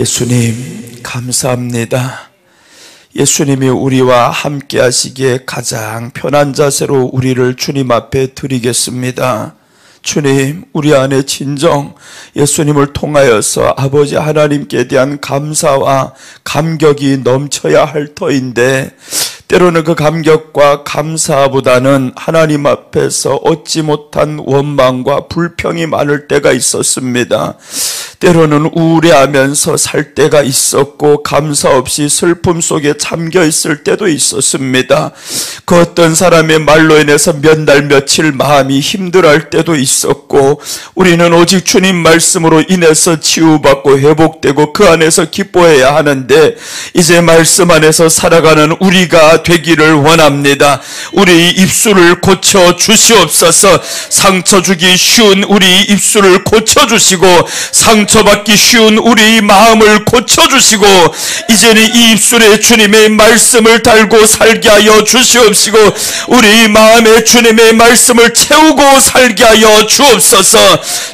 예수님 감사합니다. 예수님이 우리와 함께 하시기에 가장 편한 자세로 우리를 주님 앞에 드리겠습니다. 주님, 우리 안에 진정 예수님을 통하여서 아버지 하나님께 대한 감사와 감격이 넘쳐야 할 터인데, 때로는 그 감격과 감사보다는 하나님 앞에서 얻지 못한 원망과 불평이 많을 때가 있었습니다. 때로는 우울해하면서 살 때가 있었고, 감사 없이 슬픔 속에 잠겨 있을 때도 있었습니다. 그 어떤 사람의 말로 인해서 몇 날 며칠 마음이 힘들어할 때도 있었고, 우리는 오직 주님 말씀으로 인해서 치유받고 회복되고 그 안에서 기뻐해야 하는데, 이제 말씀 안에서 살아가는 우리가 되기를 원합니다. 우리 입술을 고쳐 주시옵소서. 상처 주기 쉬운 우리 입술을 고쳐 주시고, 상처받기 쉬운 우리 마음을 고쳐주시고, 이제는 이 입술에 주님의 말씀을 달고 살게 하여 주시옵시고, 우리 마음에 주님의 말씀을 채우고 살게 하여 주옵소서.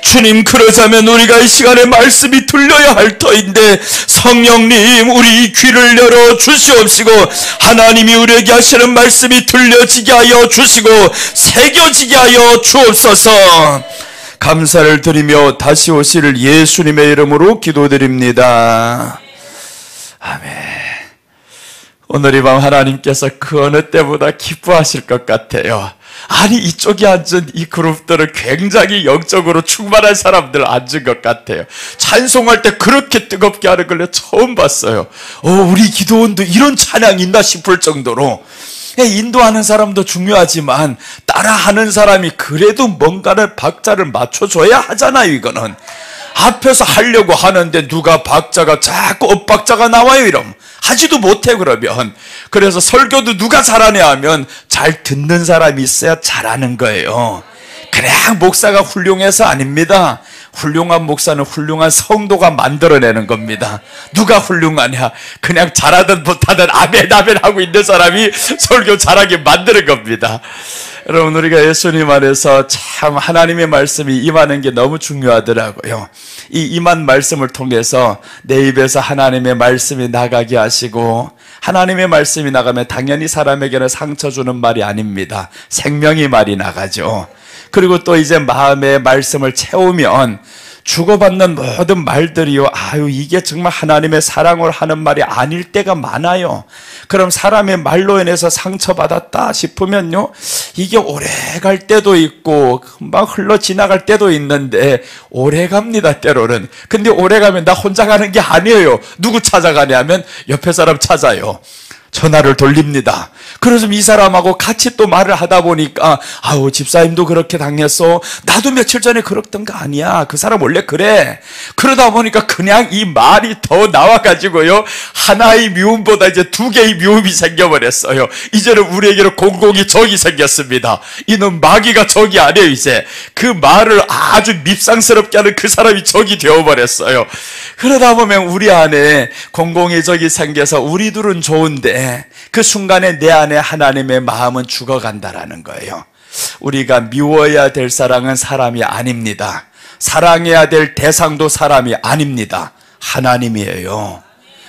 주님, 그러자면 우리가 이 시간에 말씀이 들려야 할 터인데, 성령님 우리 귀를 열어 주시옵시고, 하나님이 우리에게 하시는 말씀이 들려지게 하여 주시고 새겨지게 하여 주옵소서. 감사를 드리며 다시 오실 예수님의 이름으로 기도드립니다. 아멘. 오늘 이 밤 하나님께서 그 어느 때보다 기뻐하실 것 같아요. 아니, 이쪽에 앉은 이 그룹들은 굉장히 영적으로 충만한 사람들 앉은 것 같아요. 찬송할 때 그렇게 뜨겁게 하는 걸 처음 봤어요. 우리 기도원도 이런 찬양이 있나 싶을 정도로. 인도하는 사람도 중요하지만 따라하는 사람이 그래도 뭔가를 박자를 맞춰줘야 하잖아요. 이거는 앞에서 하려고 하는데 누가 박자가 자꾸 엇박자가 나와요. 이러면 하지도 못해. 그러면 그래서 설교도 누가 잘하냐 하면 잘 듣는 사람이 있어야 잘하는 거예요. 그냥 목사가 훌륭해서 아닙니다. 훌륭한 목사는 훌륭한 성도가 만들어내는 겁니다. 누가 훌륭하냐? 그냥 잘하든 못하든 아멘 아멘 하고 있는 사람이 설교 잘하게 만드는 겁니다. 여러분, 우리가 예수님 안에서 참 하나님의 말씀이 임하는 게 너무 중요하더라고요. 이 임한 말씀을 통해서 내 입에서 하나님의 말씀이 나가게 하시고, 하나님의 말씀이 나가면 당연히 사람에게는 상처 주는 말이 아닙니다. 생명의 말이 나가죠. 그리고 또 이제 마음의 말씀을 채우면 주고받는 모든 말들이요, 이게 정말 하나님의 사랑을 하는 말이 아닐 때가 많아요. 그럼 사람의 말로 인해서 상처받았다 싶으면요, 이게 오래 갈 때도 있고 금방 흘러 지나갈 때도 있는데 오래 갑니다, 때로는. 근데 오래 가면 나 혼자 가는 게 아니에요. 누구 찾아가냐면 옆에 사람 찾아요. 전화를 돌립니다. 그래서 이 사람하고 같이 또 말을 하다 보니까, 집사님도 그렇게 당했어. 나도 며칠 전에 그랬던 거 아니야. 그 사람 원래 그래. 그러다 보니까 그냥 이 말이 더 나와가지고요, 하나의 미움보다 이제 두 개의 미움이 생겨버렸어요. 이제는 우리에게는 공공이 적이 생겼습니다. 이는 마귀가 적이 아니에요. 이제 그 말을 아주 밉상스럽게 하는 그 사람이 적이 되어버렸어요. 그러다 보면 우리 안에 공공의 적이 생겨서 우리 둘은 좋은데 그 순간에 내 안에 하나님의 마음은 죽어간다라는 거예요. 우리가 미워해야 될 사랑은 사람이 아닙니다. 사랑해야 될 대상도 사람이 아닙니다. 하나님이에요.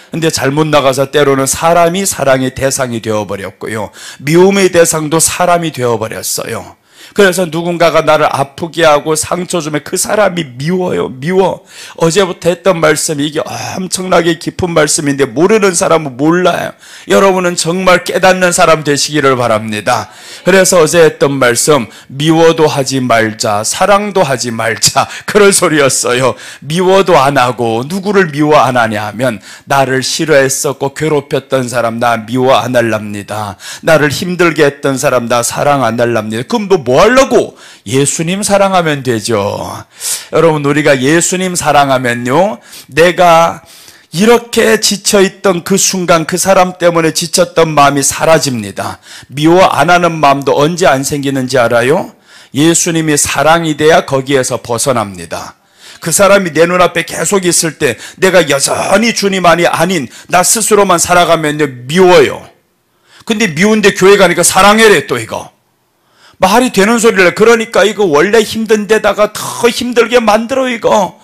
근데 잘못 나가서 때로는 사람이 사랑의 대상이 되어버렸고요, 미움의 대상도 사람이 되어버렸어요. 그래서 누군가가 나를 아프게 하고 상처 주면 그 사람이 미워요. 미워. 어제부터 했던 말씀이 이게 엄청나게 깊은 말씀인데 모르는 사람은 몰라요. 여러분은 정말 깨닫는 사람 되시기를 바랍니다. 그래서 어제 했던 말씀, 미워도 하지 말자, 사랑도 하지 말자, 그런 소리였어요. 미워도 안 하고, 누구를 미워 안 하냐 하면 나를 싫어했었고 괴롭혔던 사람 나 미워 안 할랍니다. 나를 힘들게 했던 사람 나 사랑 안 할랍니다. 그럼 너 뭐 하려고? 예수님 사랑하면 되죠. 여러분, 우리가 예수님 사랑하면요, 내가 이렇게 지쳐있던 그 순간 그 사람 때문에 지쳤던 마음이 사라집니다. 미워 안 하는 마음도 언제 안 생기는지 알아요? 예수님이 사랑이 돼야 거기에서 벗어납니다. 그 사람이 내 눈앞에 계속 있을 때 내가 여전히 주님 안이 아닌 나 스스로만 살아가면요, 미워요. 근데 미운데 교회 가니까 사랑해래. 또 이거 말이 되는 소리를. 그러니까 이거 원래 힘든 데다가 더 힘들게 만들어. 이거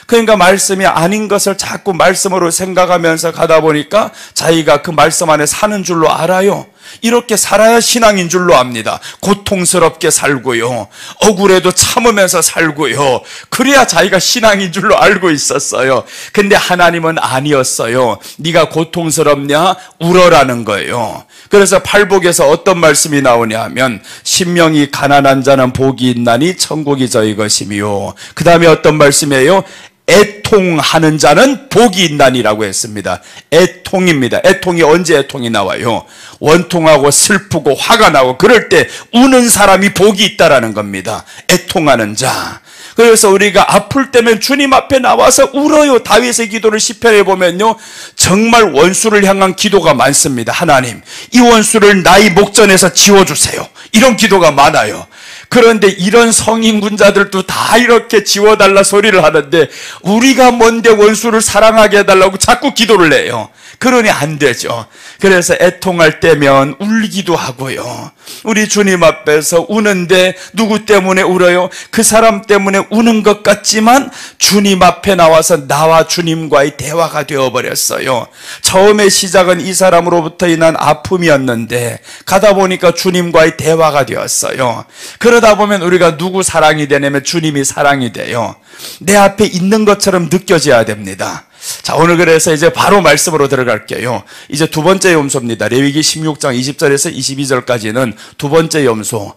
그러니까 말씀이 아닌 것을 자꾸 말씀으로 생각하면서 가다 보니까 자기가 그 말씀 안에 사는 줄로 알아요. 이렇게 살아야 신앙인 줄로 압니다. 고통스럽게 살고요, 억울해도 참으면서 살고요, 그래야 자기가 신앙인 줄로 알고 있었어요. 근데 하나님은 아니었어요. 네가 고통스럽냐? 울어라는 거예요. 그래서 팔복에서 어떤 말씀이 나오냐 하면 심령이 가난한 자는 복이 있나니 천국이 저희 것이며, 그 다음에 어떤 말씀이에요? 애통하는 자는 복이 있나니라고 했습니다. 애통입니다. 애통이 언제 애통이 나와요? 원통하고 슬프고 화가 나고 그럴 때 우는 사람이 복이 있다라는 겁니다. 애통하는 자. 그래서 우리가 아플 때면 주님 앞에 나와서 울어요. 다윗의 기도를 시편에 보면요, 정말 원수를 향한 기도가 많습니다. 하나님, 이 원수를 나의 목전에서 지워주세요. 이런 기도가 많아요. 그런데 이런 성인군자들도 다 이렇게 지워달라 소리를 하는데 우리가 뭔데 원수를 사랑하게 해달라고 자꾸 기도를 해요. 그러니 안 되죠. 그래서 애통할 때면 울기도 하고요, 우리 주님 앞에서 우는데 누구 때문에 울어요? 그 사람 때문에 우는 것 같지만 주님 앞에 나와서 나와 주님과의 대화가 되어버렸어요. 처음에 시작은 이 사람으로부터 인한 아픔이었는데 가다 보니까 주님과의 대화가 되었어요. 그러다 보면 우리가 누구 사랑이 되냐면 주님이 사랑이 돼요. 내 앞에 있는 것처럼 느껴져야 됩니다. 자, 오늘 그래서 이제 바로 말씀으로 들어갈게요. 이제 두 번째 염소입니다. 레위기 16장 20절에서 22절까지는 두 번째 염소.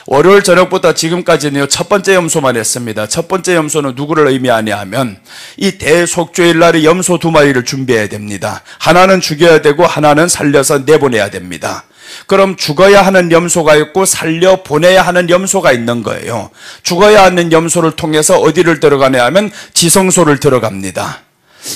월요일 저녁부터 지금까지는요, 첫 번째 염소만 했습니다. 첫 번째 염소는 누구를 의미하냐 하면 이 대속죄일 날에 염소 두 마리를 준비해야 됩니다. 하나는 죽여야 되고 하나는 살려서 내보내야 됩니다. 그럼 죽어야 하는 염소가 있고 살려 보내야 하는 염소가 있는 거예요. 죽어야 하는 염소를 통해서 어디를 들어가냐 하면 지성소를 들어갑니다.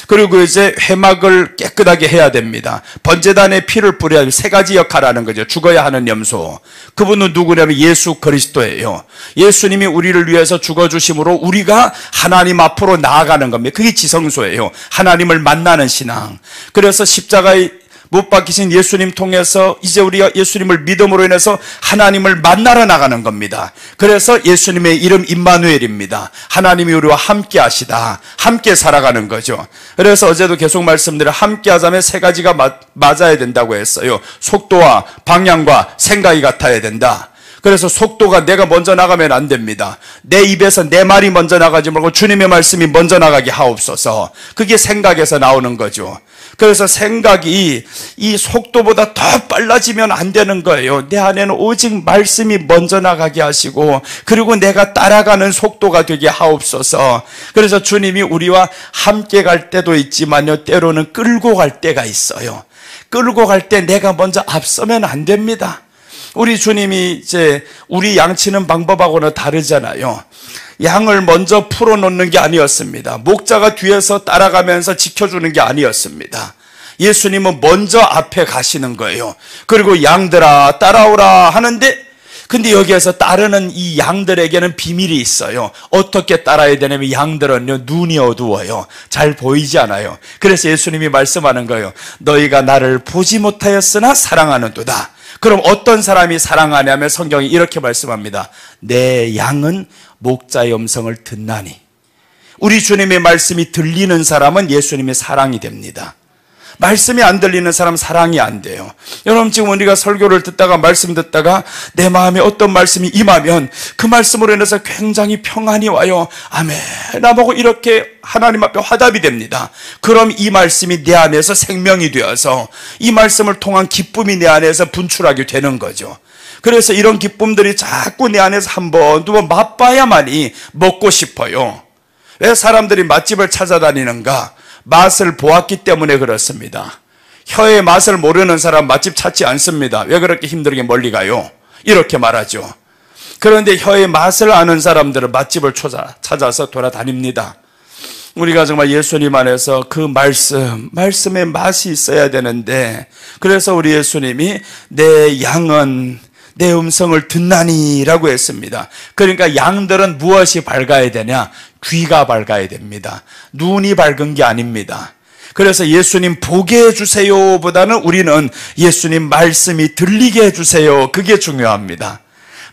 그리고 이제 회막을 깨끗하게 해야 됩니다. 번제단에 피를 뿌려야 세 가지 역할을 하는 거죠. 죽어야 하는 염소. 그분은 누구냐면 예수 그리스도예요. 예수님이 우리를 위해서 죽어주심으로 우리가 하나님 앞으로 나아가는 겁니다. 그게 지성소예요. 하나님을 만나는 신앙. 그래서 십자가의 못 박히신 예수님 통해서 이제 우리가 예수님을 믿음으로 인해서 하나님을 만나러 나가는 겁니다. 그래서 예수님의 이름 임마누엘입니다. 하나님이 우리와 함께 하시다. 함께 살아가는 거죠. 그래서 어제도 계속 말씀드려 함께 하자면 세 가지가 맞아야 된다고 했어요. 속도와 방향과 생각이 같아야 된다. 그래서 속도가 내가 먼저 나가면 안 됩니다. 내 입에서 내 말이 먼저 나가지 말고 주님의 말씀이 먼저 나가게 하옵소서. 그게 생각에서 나오는 거죠. 그래서 생각이 이 속도보다 더 빨라지면 안 되는 거예요. 내 안에는 오직 말씀이 먼저 나가게 하시고 그리고 내가 따라가는 속도가 되게 하옵소서. 그래서 주님이 우리와 함께 갈 때도 있지만요, 때로는 끌고 갈 때가 있어요. 끌고 갈 때 내가 먼저 앞서면 안 됩니다. 우리 주님이 이제 우리 양치는 방법하고는 다르잖아요. 양을 먼저 풀어놓는 게 아니었습니다. 목자가 뒤에서 따라가면서 지켜주는 게 아니었습니다. 예수님은 먼저 앞에 가시는 거예요. 그리고 양들아 따라오라 하는데, 근데 여기에서 따르는 이 양들에게는 비밀이 있어요. 어떻게 따라야 되냐면 양들은요, 눈이 어두워요. 잘 보이지 않아요. 그래서 예수님이 말씀하는 거예요. 너희가 나를 보지 못하였으나 사랑하는도다. 그럼 어떤 사람이 사랑하냐면 성경이 이렇게 말씀합니다. 내 양은 목자의 음성을 듣나니. 우리 주님의 말씀이 들리는 사람은 예수님의 사랑이 됩니다. 말씀이 안 들리는 사람 사랑이 안 돼요. 여러분, 지금 우리가 설교를 듣다가 말씀 듣다가 내 마음에 어떤 말씀이 임하면 그 말씀으로 인해서 굉장히 평안이 와요. 아멘. 나보고 이렇게 하나님 앞에 화답이 됩니다. 그럼 이 말씀이 내 안에서 생명이 되어서 이 말씀을 통한 기쁨이 내 안에서 분출하게 되는 거죠. 그래서 이런 기쁨들이 자꾸 내 안에서 한 번, 두 번 맛봐야만이 먹고 싶어요. 왜 사람들이 맛집을 찾아다니는가? 맛을 보았기 때문에 그렇습니다. 혀의 맛을 모르는 사람 맛집 찾지 않습니다. 왜 그렇게 힘들게 멀리 가요? 이렇게 말하죠. 그런데 혀의 맛을 아는 사람들은 맛집을 찾아서 돌아다닙니다. 우리가 정말 예수님 안에서 그 말씀의 맛이 있어야 되는데, 그래서 우리 예수님이 내 양은 내 음성을 듣나니 라고 했습니다. 그러니까 양들은 무엇이 밝아야 되냐? 귀가 밝아야 됩니다. 눈이 밝은 게 아닙니다. 그래서 예수님 보게 해주세요 보다는 우리는 예수님 말씀이 들리게 해주세요. 그게 중요합니다.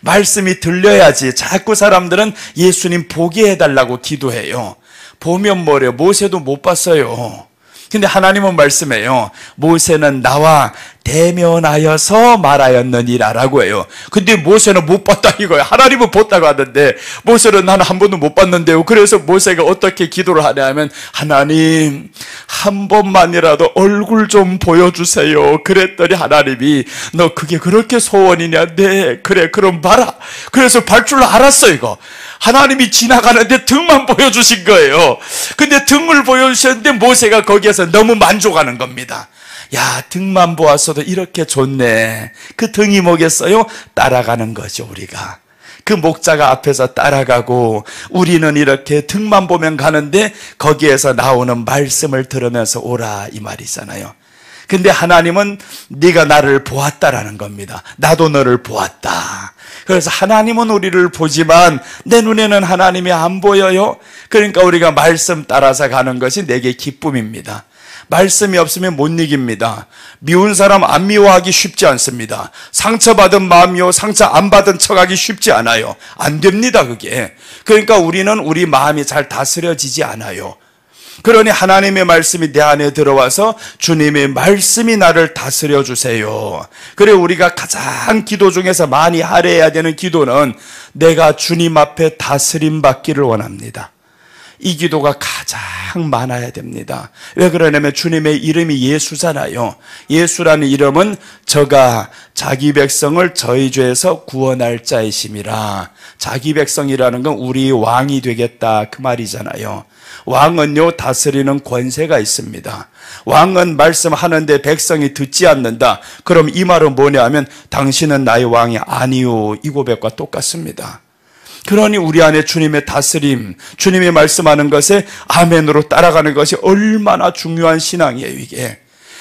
말씀이 들려야지. 자꾸 사람들은 예수님 보게 해달라고 기도해요. 보면 뭐래요? 모세도 못 봤어요. 근데 하나님은 말씀해요. 모세는 나와 대면하여서 말하였느니라 라고 해요. 근데 모세는 못 봤다 이거예요. 하나님은 봤다고 하는데 모세는 나는 한 번도 못 봤는데요. 그래서 모세가 어떻게 기도를 하냐 하면 하나님 한 번만이라도 얼굴 좀 보여주세요. 그랬더니 하나님이 너 그게 그렇게 소원이냐? 네 그래 그럼 봐라. 그래서 발 줄 알았어 이거. 하나님이 지나가는데 등만 보여주신 거예요. 근데 등을 보여주셨는데 모세가 거기에서 너무 만족하는 겁니다. 야 등만 보았어도 이렇게 좋네. 그 등이 뭐겠어요? 따라가는 거죠 우리가. 그 목자가 앞에서 따라가고 우리는 이렇게 등만 보면 가는데 거기에서 나오는 말씀을 들으면서 오라 이 말이잖아요. 근데 하나님은 네가 나를 보았다라는 겁니다. 나도 너를 보았다. 그래서 하나님은 우리를 보지만 내 눈에는 하나님이 안 보여요. 그러니까 우리가 말씀 따라서 가는 것이 내게 기쁨입니다. 말씀이 없으면 못 이깁니다. 미운 사람 안 미워하기 쉽지 않습니다. 상처받은 마음이요 상처 안 받은 척하기 쉽지 않아요. 안 됩니다 그게. 그러니까 우리는 우리 마음이 잘 다스려지지 않아요. 그러니 하나님의 말씀이 내 안에 들어와서 주님의 말씀이 나를 다스려 주세요. 그래 우리가 가장 기도 중에서 많이 할애해야 되는 기도는 내가 주님 앞에 다스림 받기를 원합니다. 이 기도가 가장 많아야 됩니다. 왜 그러냐면 주님의 이름이 예수잖아요. 예수라는 이름은 저가 자기 백성을 저희 죄에서 구원할 자이심이라. 자기 백성이라는 건 우리 왕이 되겠다 그 말이잖아요. 왕은요 다스리는 권세가 있습니다. 왕은 말씀하는데 백성이 듣지 않는다. 그럼 이 말은 뭐냐 하면 당신은 나의 왕이 아니요 이 고백과 똑같습니다. 그러니 우리 안에 주님의 다스림, 주님이 말씀하는 것에 아멘으로 따라가는 것이 얼마나 중요한 신앙이에요 이게.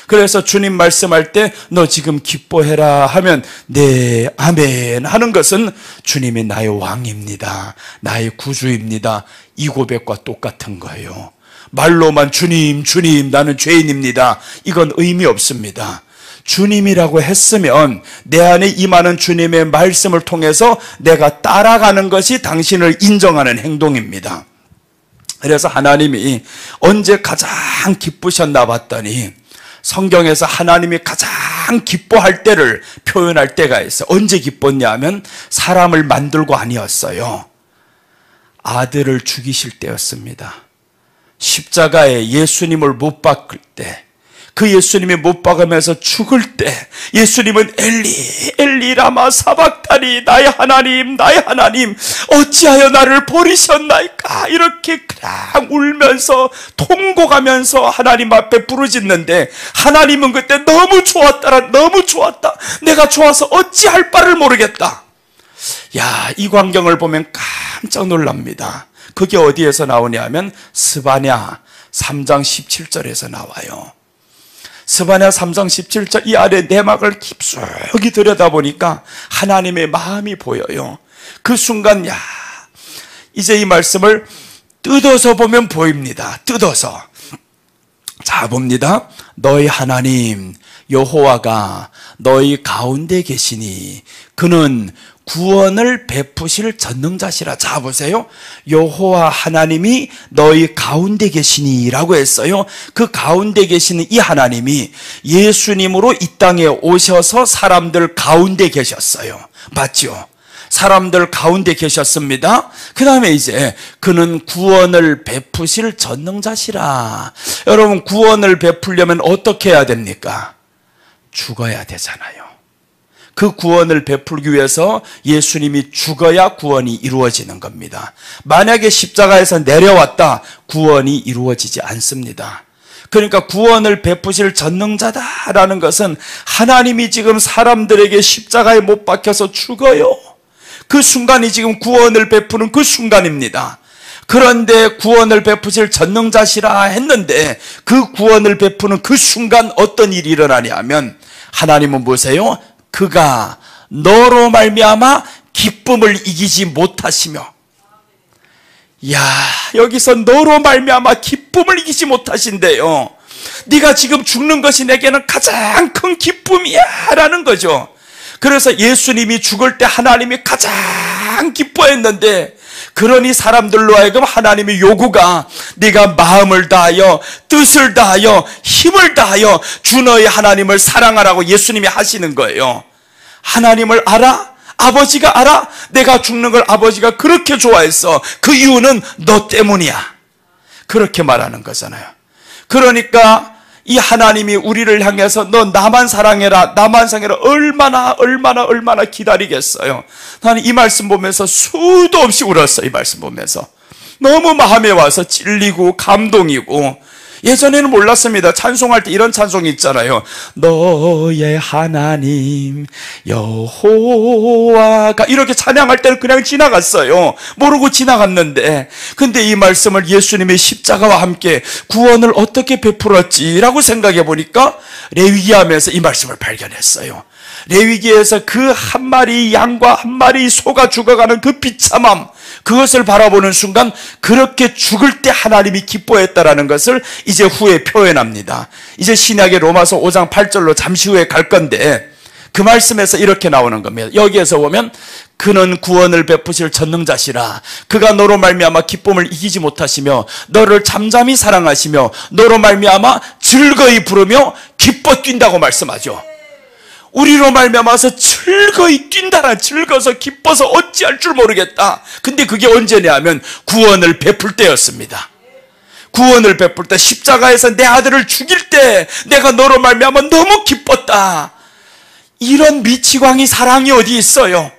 그래서 주님 말씀할 때 너 지금 기뻐해라 하면 네 아멘 하는 것은 주님이 나의 왕입니다. 나의 구주입니다. 이 고백과 똑같은 거예요. 말로만 주님 주님 나는 죄인입니다. 이건 의미 없습니다. 주님이라고 했으면 내 안에 임하는 주님의 말씀을 통해서 내가 따라가는 것이 당신을 인정하는 행동입니다. 그래서 하나님이 언제 가장 기쁘셨나 봤더니 성경에서 하나님이 가장 기뻐할 때를 표현할 때가 있어요. 언제 기뻤냐 하면 사람을 만들고 아니었어요. 아들을 죽이실 때였습니다. 십자가에 예수님을 못 박을 때, 그 예수님이 못 박으면서 죽을 때 예수님은 엘리 엘리 라마 사박다니 나의 하나님 어찌하여 나를 버리셨나이까 이렇게 그냥 울면서 통곡하면서 하나님 앞에 부르짖는데 하나님은 그때 너무 좋았다 내가 좋아서 어찌할 바를 모르겠다. 야, 이 광경을 보면 깜짝 놀랍니다. 그게 어디에서 나오냐 하면 스바냐 3장 17절에서 나와요. 스바냐 3장 17절 이 아래 내막을 깊숙이 들여다보니까 하나님의 마음이 보여요. 그 순간 야 이제 이 말씀을 뜯어서 보면 보입니다. 뜯어서 자 봅니다. 너희 하나님 여호와가 너희 가운데 계시니 그는 구원을 베푸실 전능자시라. 자 보세요. 여호와 하나님이 너희 가운데 계시니 라고 했어요. 그 가운데 계시는 이 하나님이 예수님으로 이 땅에 오셔서 사람들 가운데 계셨어요. 맞죠? 사람들 가운데 계셨습니다. 그 다음에 이제 그는 구원을 베푸실 전능자시라. 여러분 구원을 베풀려면 어떻게 해야 됩니까? 죽어야 되잖아요. 그 구원을 베풀기 위해서 예수님이 죽어야 구원이 이루어지는 겁니다. 만약에 십자가에서 내려왔다 구원이 이루어지지 않습니다. 그러니까 구원을 베푸실 전능자다라는 것은 하나님이 지금 사람들에게 십자가에 못 박혀서 죽어요. 그 순간이 지금 구원을 베푸는 그 순간입니다. 그런데 구원을 베푸실 전능자시라 했는데 그 구원을 베푸는 그 순간 어떤 일이 일어나냐 하면 하나님은 보세요. 그가 너로 말미암아 기쁨을 이기지 못하시며 야 여기서 너로 말미암아 기쁨을 이기지 못하신대요. 네가 지금 죽는 것이 내게는 가장 큰 기쁨이야 라는 거죠. 그래서 예수님이 죽을 때 하나님이 가장 기뻐했는데 그러니 사람들로 하여금 하나님의 요구가 네가 마음을 다하여 뜻을 다하여 힘을 다하여 주 너의 하나님을 사랑하라고 예수님이 하시는 거예요. 하나님을 알아? 아버지가 알아? 내가 죽는 걸 아버지가 그렇게 좋아했어. 그 이유는 너 때문이야. 그렇게 말하는 거잖아요. 그러니까 이 하나님이 우리를 향해서 너 나만 사랑해라, 나만 사랑해라 얼마나 기다리겠어요. 나는 이 말씀 보면서 수도 없이 울었어요. 이 말씀 보면서 너무 마음에 와서 찔리고 감동이고. 예전에는 몰랐습니다. 찬송할 때 이런 찬송이 있잖아요. 너의 하나님 여호와가, 이렇게 찬양할 때는 그냥 지나갔어요. 모르고 지나갔는데, 근데 이 말씀을 예수님의 십자가와 함께 구원을 어떻게 베풀었지라고 생각해 보니까 레위기하면서 이 말씀을 발견했어요. 레위기에서 그 한 마리 양과 한 마리 소가 죽어가는 그 비참함, 그것을 바라보는 순간 그렇게 죽을 때 하나님이 기뻐했다라는 것을 이제 후에 표현합니다. 이제 신약의 로마서 5장 8절로 잠시 후에 갈 건데, 그 말씀에서 이렇게 나오는 겁니다. 여기에서 보면 그는 구원을 베푸실 전능자시라. 그가 너로 말미암아 기쁨을 이기지 못하시며 너를 잠잠히 사랑하시며 너로 말미암아 즐거이 부르며 기뻐 뛴다고 말씀하죠. 우리로 말미암아서 즐거이 뛴다라, 즐거워서 기뻐서 어찌할 줄 모르겠다. 근데 그게 언제냐 하면 구원을 베풀 때였습니다. 구원을 베풀 때, 십자가에서 내 아들을 죽일 때 내가 너로 말미암아 너무 기뻤다. 이런 미치광이 사랑이 어디 있어요?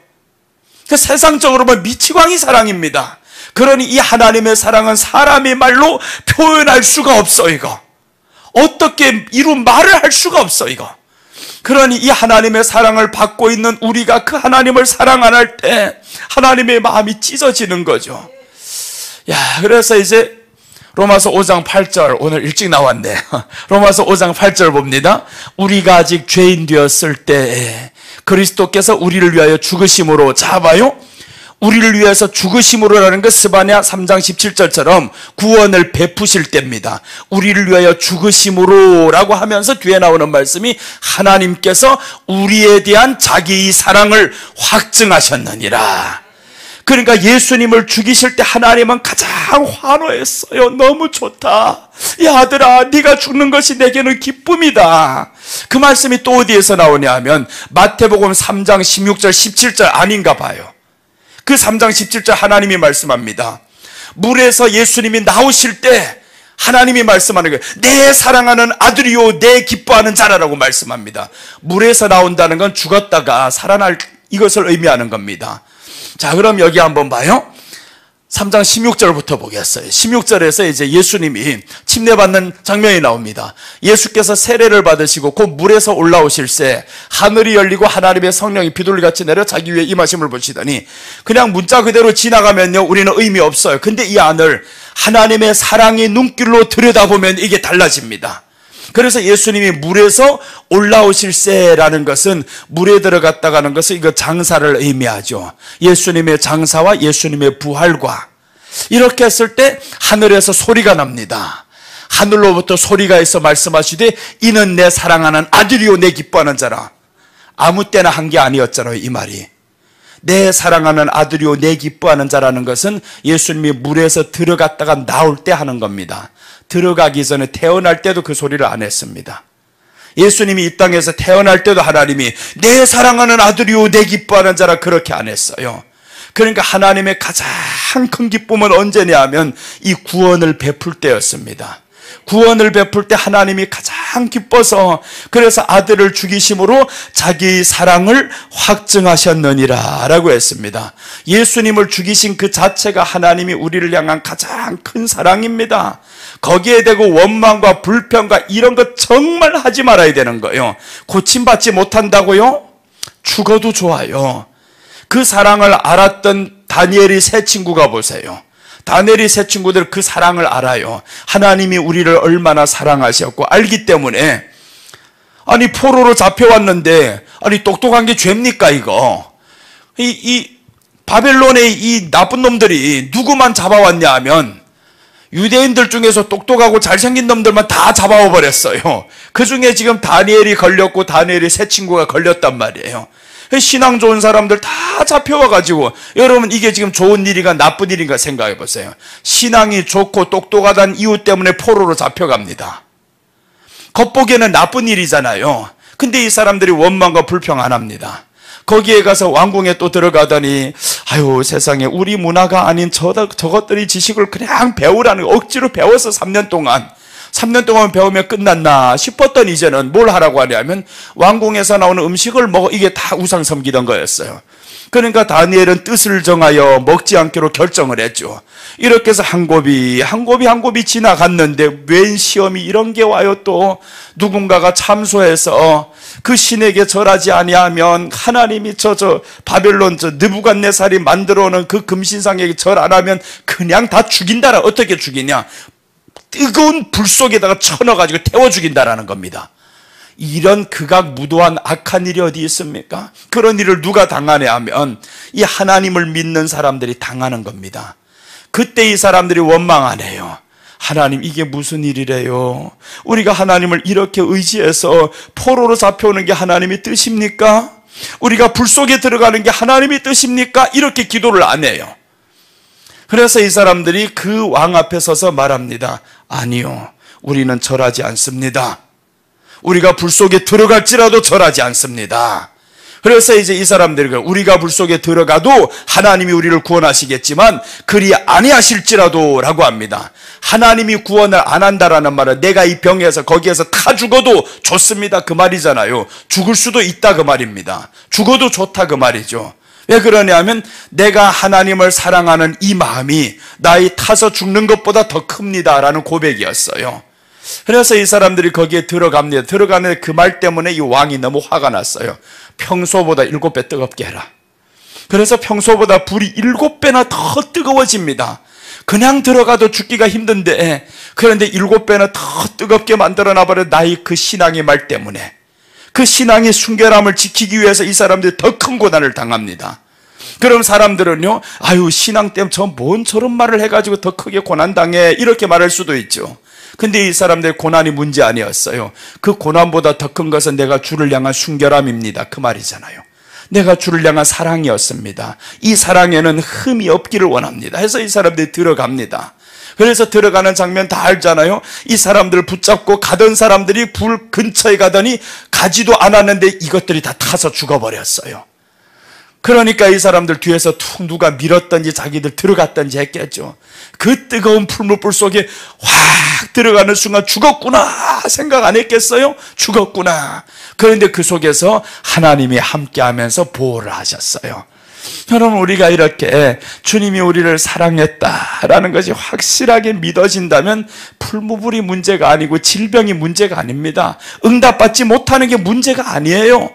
그 세상적으로 보면 미치광이 사랑입니다. 그러니 이 하나님의 사랑은 사람의 말로 표현할 수가 없어. 이거 어떻게 이루 말을 할 수가 없어. 이거. 그러니 이 하나님의 사랑을 받고 있는 우리가 그 하나님을 사랑 안 할 때 하나님의 마음이 찢어지는 거죠. 야, 그래서 이제 로마서 5장 8절, 오늘 일찍 나왔네. 로마서 5장 8절 봅니다. 우리가 아직 죄인 되었을 때 그리스도께서 우리를 위하여 죽으심으로, 자 봐요, 우리를 위해서 죽으심으로라는 것 스바냐 3장 17절처럼 구원을 베푸실 때입니다. 우리를 위하여 죽으심으로라고 하면서 뒤에 나오는 말씀이 하나님께서 우리에 대한 자기의 사랑을 확증하셨느니라. 그러니까 예수님을 죽이실 때 하나님은 가장 환호했어요. 너무 좋다. 야 아들아, 네가 죽는 것이 내게는 기쁨이다. 그 말씀이 또 어디에서 나오냐 하면 마태복음 3장 16절 17절 아닌가 봐요. 그 3장 17절 하나님이 말씀합니다. 물에서 예수님이 나오실 때 하나님이 말씀하는 거예요. 내 사랑하는 아들이요 내 기뻐하는 자라라고 말씀합니다. 물에서 나온다는 건 죽었다가 살아날 이것을 의미하는 겁니다. 자, 그럼 여기 한번 봐요. 3장 16절부터 보겠어요. 16절에서 이제 예수님이 침례받는 장면이 나옵니다. 예수께서 세례를 받으시고 곧 물에서 올라오실새 하늘이 열리고 하나님의 성령이 비둘기같이 내려 자기 위에 임하심을 보시더니, 그냥 문자 그대로 지나가면요 우리는 의미 없어요. 근데 이 안을 하나님의 사랑의 눈길로 들여다보면 이게 달라집니다. 그래서 예수님이 물에서 올라오실새라는 것은 물에 들어갔다가는 것은 이거 장사를 의미하죠. 예수님의 장사와 예수님의 부활과. 이렇게 했을 때 하늘에서 소리가 납니다. 하늘로부터 소리가 있어 말씀하시되 이는 내 사랑하는 아들이요 내 기뻐하는 자라. 아무 때나 한 게 아니었잖아요. 이 말이 내 사랑하는 아들이요 내 기뻐하는 자라는 것은 예수님이 물에서 들어갔다가 나올 때 하는 겁니다. 들어가기 전에 태어날 때도 그 소리를 안 했습니다. 예수님이 이 땅에서 태어날 때도 하나님이 내 사랑하는 아들이요 내 기뻐하는 자라 그렇게 안 했어요. 그러니까 하나님의 가장 큰 기쁨은 언제냐 하면 이 구원을 베풀 때였습니다. 구원을 베풀 때 하나님이 가장 기뻐서 그래서 아들을 죽이심으로 자기 사랑을 확증하셨느니라 라고 했습니다. 예수님을 죽이신 그 자체가 하나님이 우리를 향한 가장 큰 사랑입니다. 거기에 대고 원망과 불평과 이런 것 정말 하지 말아야 되는 거예요. 고침받지 못한다고요? 죽어도 좋아요. 그 사랑을 알았던 다니엘의 세 친구가 보세요. 다니엘이 세 친구들 그 사랑을 알아요. 하나님이 우리를 얼마나 사랑하셨고 알기 때문에, 아니 포로로 잡혀왔는데 아니 똑똑한 게 죄입니까 이거? 이 바벨론의 이 나쁜 놈들이 누구만 잡아왔냐 하면 유대인들 중에서 똑똑하고 잘생긴 놈들만 다 잡아와 버렸어요. 그 중에 지금 다니엘이 걸렸고 다니엘의 세 친구가 걸렸단 말이에요. 신앙 좋은 사람들 다 잡혀와가지고, 여러분 이게 지금 좋은 일인가 나쁜 일인가 생각해 보세요. 신앙이 좋고 똑똑하다는 이유 때문에 포로로 잡혀갑니다. 겉보기에는 나쁜 일이잖아요. 근데 이 사람들이 원망과 불평 안 합니다. 거기에 가서 왕궁에 또 들어가더니, 아유 세상에 우리 문화가 아닌 저것들이 지식을 그냥 배우라는, 억지로 배워서 3년 동안 배우면 끝났나 싶었더니 이제는 뭘 하라고 하냐면 왕궁에서 나오는 음식을 먹어. 이게 다 우상 섬기던 거였어요. 그러니까 다니엘은 뜻을 정하여 먹지 않기로 결정을 했죠. 이렇게 해서 한 곱이 지나갔는데 웬 시험이 이런 게 와요. 또 누군가가 참소해서 그 신에게 절하지 아니하면 하나님이 저 바벨론 느부갓네살이 만들어 놓은 그 금신상에게 절 안 하면 그냥 다 죽인다라. 어떻게 죽이냐? 뜨거운 불 속에다가 쳐넣어가지고 태워 죽인다라는 겁니다. 이런 극악무도한 악한 일이 어디 있습니까? 그런 일을 누가 당하냐 하면 이 하나님을 믿는 사람들이 당하는 겁니다. 그때 이 사람들이 원망하네요. 하나님 이게 무슨 일이래요? 우리가 하나님을 이렇게 의지해서 포로로 잡혀오는 게 하나님의 뜻입니까? 우리가 불 속에 들어가는 게 하나님의 뜻입니까? 이렇게 기도를 안 해요. 그래서 이 사람들이 그 왕 앞에 서서 말합니다. 아니요, 우리는 절하지 않습니다. 우리가 불 속에 들어갈지라도 절하지 않습니다. 그래서 이제 이 사람들이 우리가 불 속에 들어가도 하나님이 우리를 구원하시겠지만 그리 아니하실지라도 라고 합니다. 하나님이 구원을 안 한다라는 말은 내가 이 병에서 거기에서 타 죽어도 좋습니다 그 말이잖아요. 죽을 수도 있다 그 말입니다. 죽어도 좋다 그 말이죠. 왜 그러냐면 내가 하나님을 사랑하는 이 마음이 나의 타서 죽는 것보다 더 큽니다 라는 고백이었어요. 그래서 이 사람들이 거기에 들어갑니다. 들어가는데 그 말 때문에 이 왕이 너무 화가 났어요. 평소보다 7배 뜨겁게 해라. 그래서 평소보다 불이 7배나 더 뜨거워집니다. 그냥 들어가도 죽기가 힘든데 그런데 7배나 더 뜨겁게 만들어놔버려. 나의 그 신앙의 말 때문에, 그 신앙의 순결함을 지키기 위해서 이 사람들이 더 큰 고난을 당합니다. 그럼 사람들은요, 아유 신앙 때문에 뭔 저런 말을 해가지고 더 크게 고난당해 이렇게 말할 수도 있죠. 근데 이 사람들의 고난이 문제 아니었어요. 그 고난보다 더 큰 것은 내가 주를 향한 순결함입니다 그 말이잖아요. 내가 주를 향한 사랑이었습니다. 이 사랑에는 흠이 없기를 원합니다 해서 이 사람들이 들어갑니다. 그래서 들어가는 장면 다 알잖아요. 이 사람들을 붙잡고 가던 사람들이 불 근처에 가더니 가지도 않았는데 이것들이 다 타서 죽어버렸어요. 그러니까 이 사람들 뒤에서 툭 누가 밀었던지 자기들 들어갔던지 했겠죠. 그 뜨거운 풀무불 속에 확 들어가는 순간 죽었구나 생각 안 했겠어요? 죽었구나. 그런데 그 속에서 하나님이 함께하면서 보호를 하셨어요. 여러분 우리가 이렇게 주님이 우리를 사랑했다라는 것이 확실하게 믿어진다면 풀무불이 문제가 아니고 질병이 문제가 아닙니다. 응답받지 못하는 게 문제가 아니에요.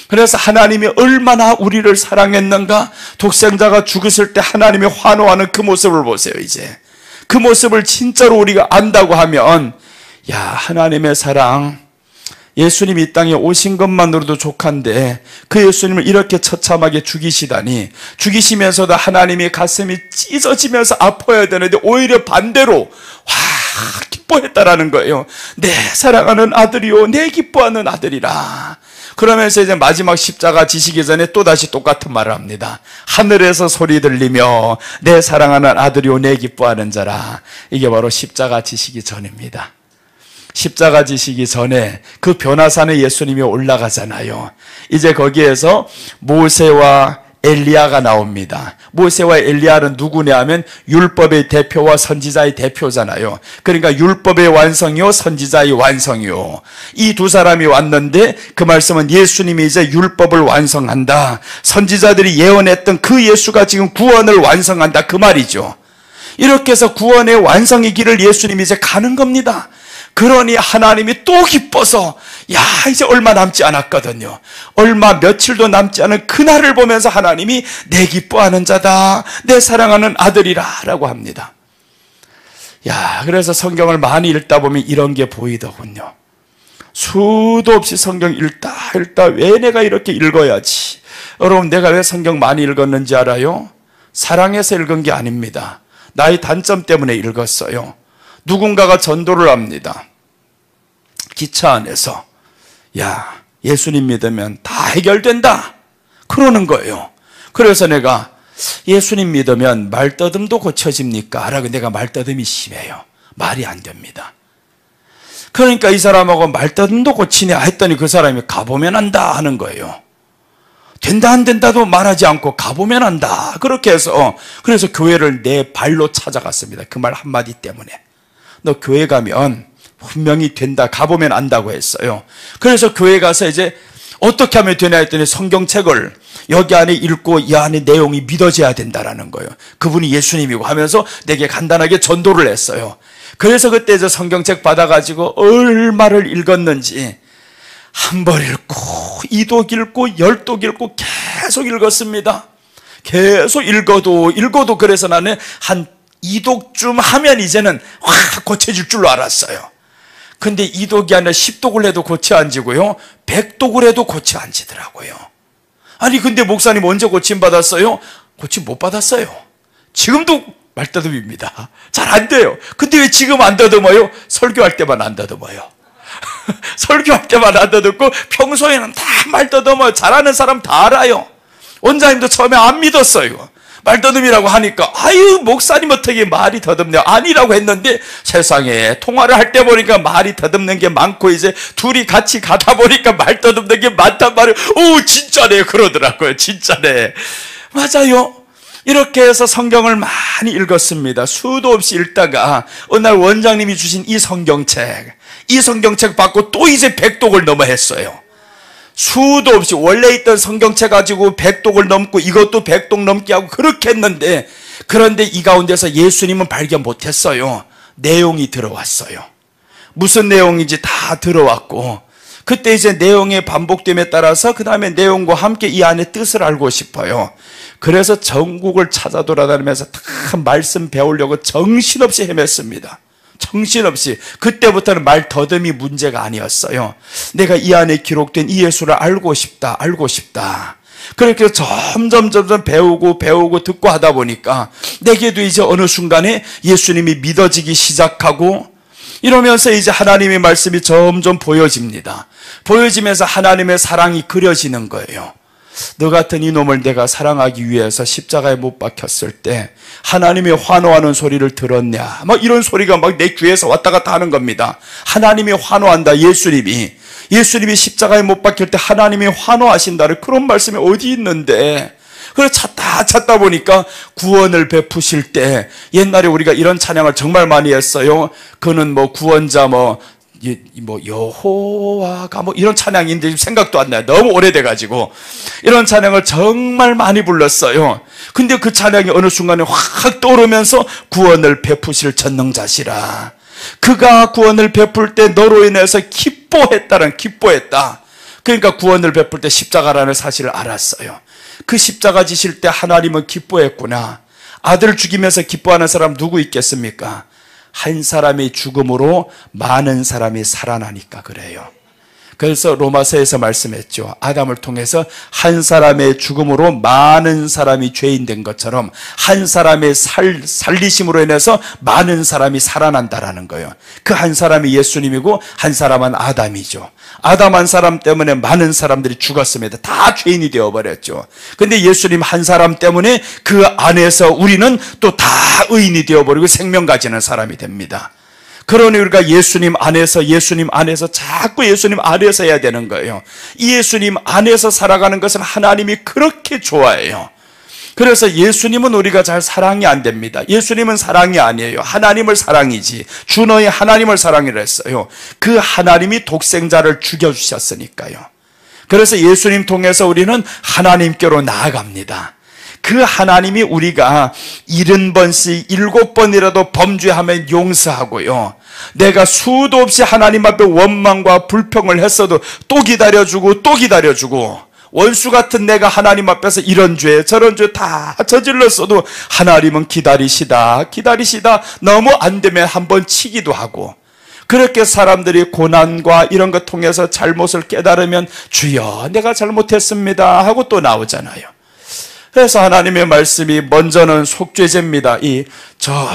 그래서 하나님이 얼마나 우리를 사랑했는가. 독생자가 죽었을 때 하나님이 환호하는 그 모습을 보세요. 이제 그 모습을 진짜로 우리가 안다고 하면 야 하나님의 사랑, 예수님이 이 땅에 오신 것만으로도 족한데 그 예수님을 이렇게 처참하게 죽이시다니, 죽이시면서도 하나님이 가슴이 찢어지면서 아파야 되는데 오히려 반대로 확 기뻐했다라는 거예요. 내 사랑하는 아들이요 내 기뻐하는 아들이라. 그러면서 이제 마지막 십자가 지시기 전에 또다시 똑같은 말을 합니다. 하늘에서 소리 들리며 내 사랑하는 아들이요 내 기뻐하는 자라. 이게 바로 십자가 지시기 전입니다. 십자가 지시기 전에 그 변화산에 예수님이 올라가잖아요. 이제 거기에서 모세와 엘리야가 나옵니다. 모세와 엘리야는 누구냐 하면 율법의 대표와 선지자의 대표잖아요. 그러니까 율법의 완성이요 선지자의 완성이요. 이 두 사람이 왔는데 그 말씀은 예수님이 이제 율법을 완성한다, 선지자들이 예언했던 그 예수가 지금 구원을 완성한다 그 말이죠. 이렇게 해서 구원의 완성의 길을 예수님이 이제 가는 겁니다. 그러니 하나님이 또 기뻐서 야 이제 얼마 남지 않았거든요. 얼마 며칠도 남지 않은 그날을 보면서 하나님이 내 기뻐하는 자다, 내 사랑하는 아들이라 라고 합니다. 야 그래서 성경을 많이 읽다 보면 이런 게 보이더군요. 수도 없이 성경 읽다 왜 내가 이렇게 읽어야지. 여러분 내가 왜 성경 많이 읽었는지 알아요? 사랑해서 읽은 게 아닙니다. 나의 단점 때문에 읽었어요. 누군가가 전도를 합니다. 기차 안에서 야 예수님 믿으면 다 해결된다. 그러는 거예요. 그래서 내가 예수님 믿으면 말더듬도 고쳐집니까? 라고 내가 말더듬이 심해요. 말이 안 됩니다. 그러니까 이 사람하고 말더듬도 고치냐 했더니 그 사람이 가보면 안다 하는 거예요. 된다 안 된다도 말하지 않고 가보면 안다. 그렇게 해서 그래서 교회를 내 발로 찾아갔습니다. 그 말 한마디 때문에. 너 교회 가면 분명히 된다, 가보면 안다고 했어요. 그래서 교회 가서 이제 어떻게 하면 되냐 했더니 성경책을 여기 안에 읽고 이 안에 내용이 믿어져야 된다라는 거예요. 그분이 예수님이고 하면서 내게 간단하게 전도를 했어요. 그래서 그때 저 성경책 받아가지고 얼마를 읽었는지 한 번 읽고 2독 읽고 10독 읽고 계속 읽었습니다. 계속 읽어도 그래서 나는 한 2독쯤 하면 이제는 확 고쳐질 줄로 알았어요. 근데 2독이 아니라 10독을 해도 고쳐 앉지고요, 100독을 해도 고쳐 앉지더라고요. 아니 근데 목사님 언제 고침 받았어요? 고침 못 받았어요. 지금도 말더듬입니다. 잘 안 돼요. 근데 왜 지금 안 더듬어요? 설교할 때만 안 더듬어요. 설교할 때만 안 더듬고 평소에는 다 말더듬어요. 잘하는 사람 다 알아요. 원장님도 처음에 안 믿었어요. 말더듬이라고 하니까 아유 목사님 어떻게 말이 더듬냐, 아니라고 했는데 세상에 통화를 할 때 보니까 말이 더듬는 게 많고 이제 둘이 같이 가다 보니까 말 더듬는 게 많단 말이에요. 오 진짜네 그러더라고요. 진짜네. 맞아요. 이렇게 해서 성경을 많이 읽었습니다. 수도 없이 읽다가 어느 날 원장님이 주신 이 성경책 받고 또 이제 100독을 넘어 했어요. 수도 없이 원래 있던 성경책 가지고 100독을 넘고 이것도 100독 넘게 하고 그렇게 했는데, 그런데 이 가운데서 예수님은 발견 못했어요. 내용이 들어왔어요. 무슨 내용인지 다 들어왔고, 그때 이제 내용의 반복됨에 따라서 그 다음에 내용과 함께 이 안에 뜻을 알고 싶어요. 그래서 전국을 찾아 돌아다니면서 다 말씀 배우려고 정신없이 헤맸습니다. 정신없이. 그때부터는 말 더듬이 문제가 아니었어요. 내가 이 안에 기록된 이 예수를 알고 싶다. 그렇게 점점 배우고 듣고 하다 보니까 내게도 이제 어느 순간에 예수님이 믿어지기 시작하고, 이러면서 이제 하나님의 말씀이 점점 보여집니다. 보여지면서 하나님의 사랑이 그려지는 거예요. 너 같은 이놈을 내가 사랑하기 위해서 십자가에 못 박혔을 때 하나님이 환호하는 소리를 들었냐, 막 이런 소리가 막 내 귀에서 왔다 갔다 하는 겁니다. 하나님이 환호한다. 예수님이 십자가에 못 박힐 때 하나님이 환호하신다는 그런 말씀이 어디 있는데, 그래서 찾다 보니까 구원을 베푸실 때, 옛날에 우리가 이런 찬양을 정말 많이 했어요. 그는 뭐 구원자 여호와가 이런 찬양인데 지금 생각도 안 나요. 너무 오래돼가지고. 이런 찬양을 정말 많이 불렀어요. 근데 그 찬양이 어느 순간에 확 떠오르면서 구원을 베푸실 전능자시라. 그가 구원을 베풀 때 너로 인해서 기뻐했다. 그러니까 구원을 베풀 때 십자가라는 사실을 알았어요. 그 십자가 지실 때 하나님은 기뻐했구나. 아들 죽이면서 기뻐하는 사람 누구 있겠습니까? 한 사람의 죽음으로 많은 사람이 살아나니까 그래요. 그래서 로마서에서 말씀했죠. 아담을 통해서 한 사람의 죽음으로 많은 사람이 죄인 된 것처럼 한 사람의 살리심으로 인해서 많은 사람이 살아난다라는 거예요. 그 한 사람이 예수님이고 한 사람은 아담이죠. 아담 한 사람 때문에 많은 사람들이 죽었습니다. 다 죄인이 되어버렸죠. 근데 예수님 한 사람 때문에 그 안에서 우리는 또 다 의인이 되어버리고 생명 가지는 사람이 됩니다. 그러니 우리가 예수님 안에서 자꾸 예수님 안에서 해야 되는 거예요. 이 예수님 안에서 살아가는 것은 하나님이 그렇게 좋아해요. 그래서 예수님은 우리가 잘 사랑이 안 됩니다. 예수님은 사랑이 아니에요. 하나님을 사랑이지. 주 너희 하나님을 사랑이라 했어요. 그 하나님이 독생자를 죽여주셨으니까요. 그래서 예수님 통해서 우리는 하나님께로 나아갑니다. 그 하나님이 우리가 70번씩 7번이라도 범죄하면 용서하고요, 내가 수도 없이 하나님 앞에 원망과 불평을 했어도 또 기다려주고 원수 같은 내가 하나님 앞에서 이런 죄 저런 죄 다 저질렀어도 하나님은 기다리시다 너무 안 되면 한번 치기도 하고, 그렇게 사람들이 고난과 이런 것 통해서 잘못을 깨달으면 주여 내가 잘못했습니다 하고 또 나오잖아요. 그래서 하나님의 말씀이 먼저는 속죄제입니다. 저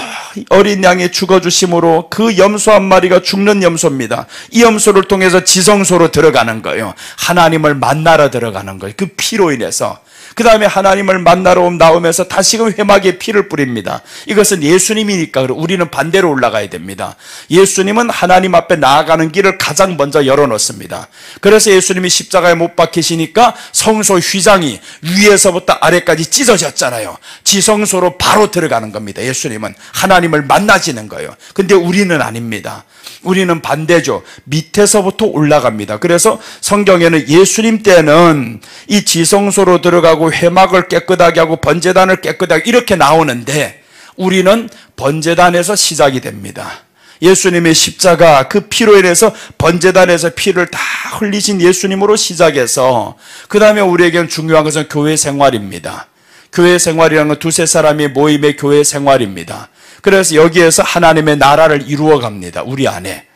어린 양이 죽어주심으로 그 염소 한 마리가 죽는 염소입니다. 이 염소를 통해서 지성소로 들어가는 거예요. 하나님을 만나러 들어가는 거예요. 그 피로 인해서. 그 다음에 하나님을 만나러 나오면서 다시금 회막에 피를 뿌립니다. 이것은 예수님이니까 우리는 반대로 올라가야 됩니다. 예수님은 하나님 앞에 나아가는 길을 가장 먼저 열어놓습니다. 그래서 예수님이 십자가에 못 박히시니까 성소 휘장이 위에서부터 아래까지 찢어졌잖아요. 지성소로 바로 들어가는 겁니다. 예수님은 하나님을 만나지는 거예요. 근데 우리는 아닙니다. 우리는 반대죠. 밑에서부터 올라갑니다. 그래서 성경에는 예수님 때는 이 지성소로 들어가고 회막을 깨끗하게 하고 번제단을 깨끗하게 이렇게 나오는데 우리는 번제단에서 시작이 됩니다. 예수님의 십자가 그 피로 인해서 번제단에서 피를 다 흘리신 예수님으로 시작해서 그 다음에 우리에게는 중요한 것은 교회 생활입니다. 교회 생활이라는 건 두세 사람이 모임의 교회 생활입니다. 그래서 여기에서 하나님의 나라를 이루어 갑니다. 우리 안에.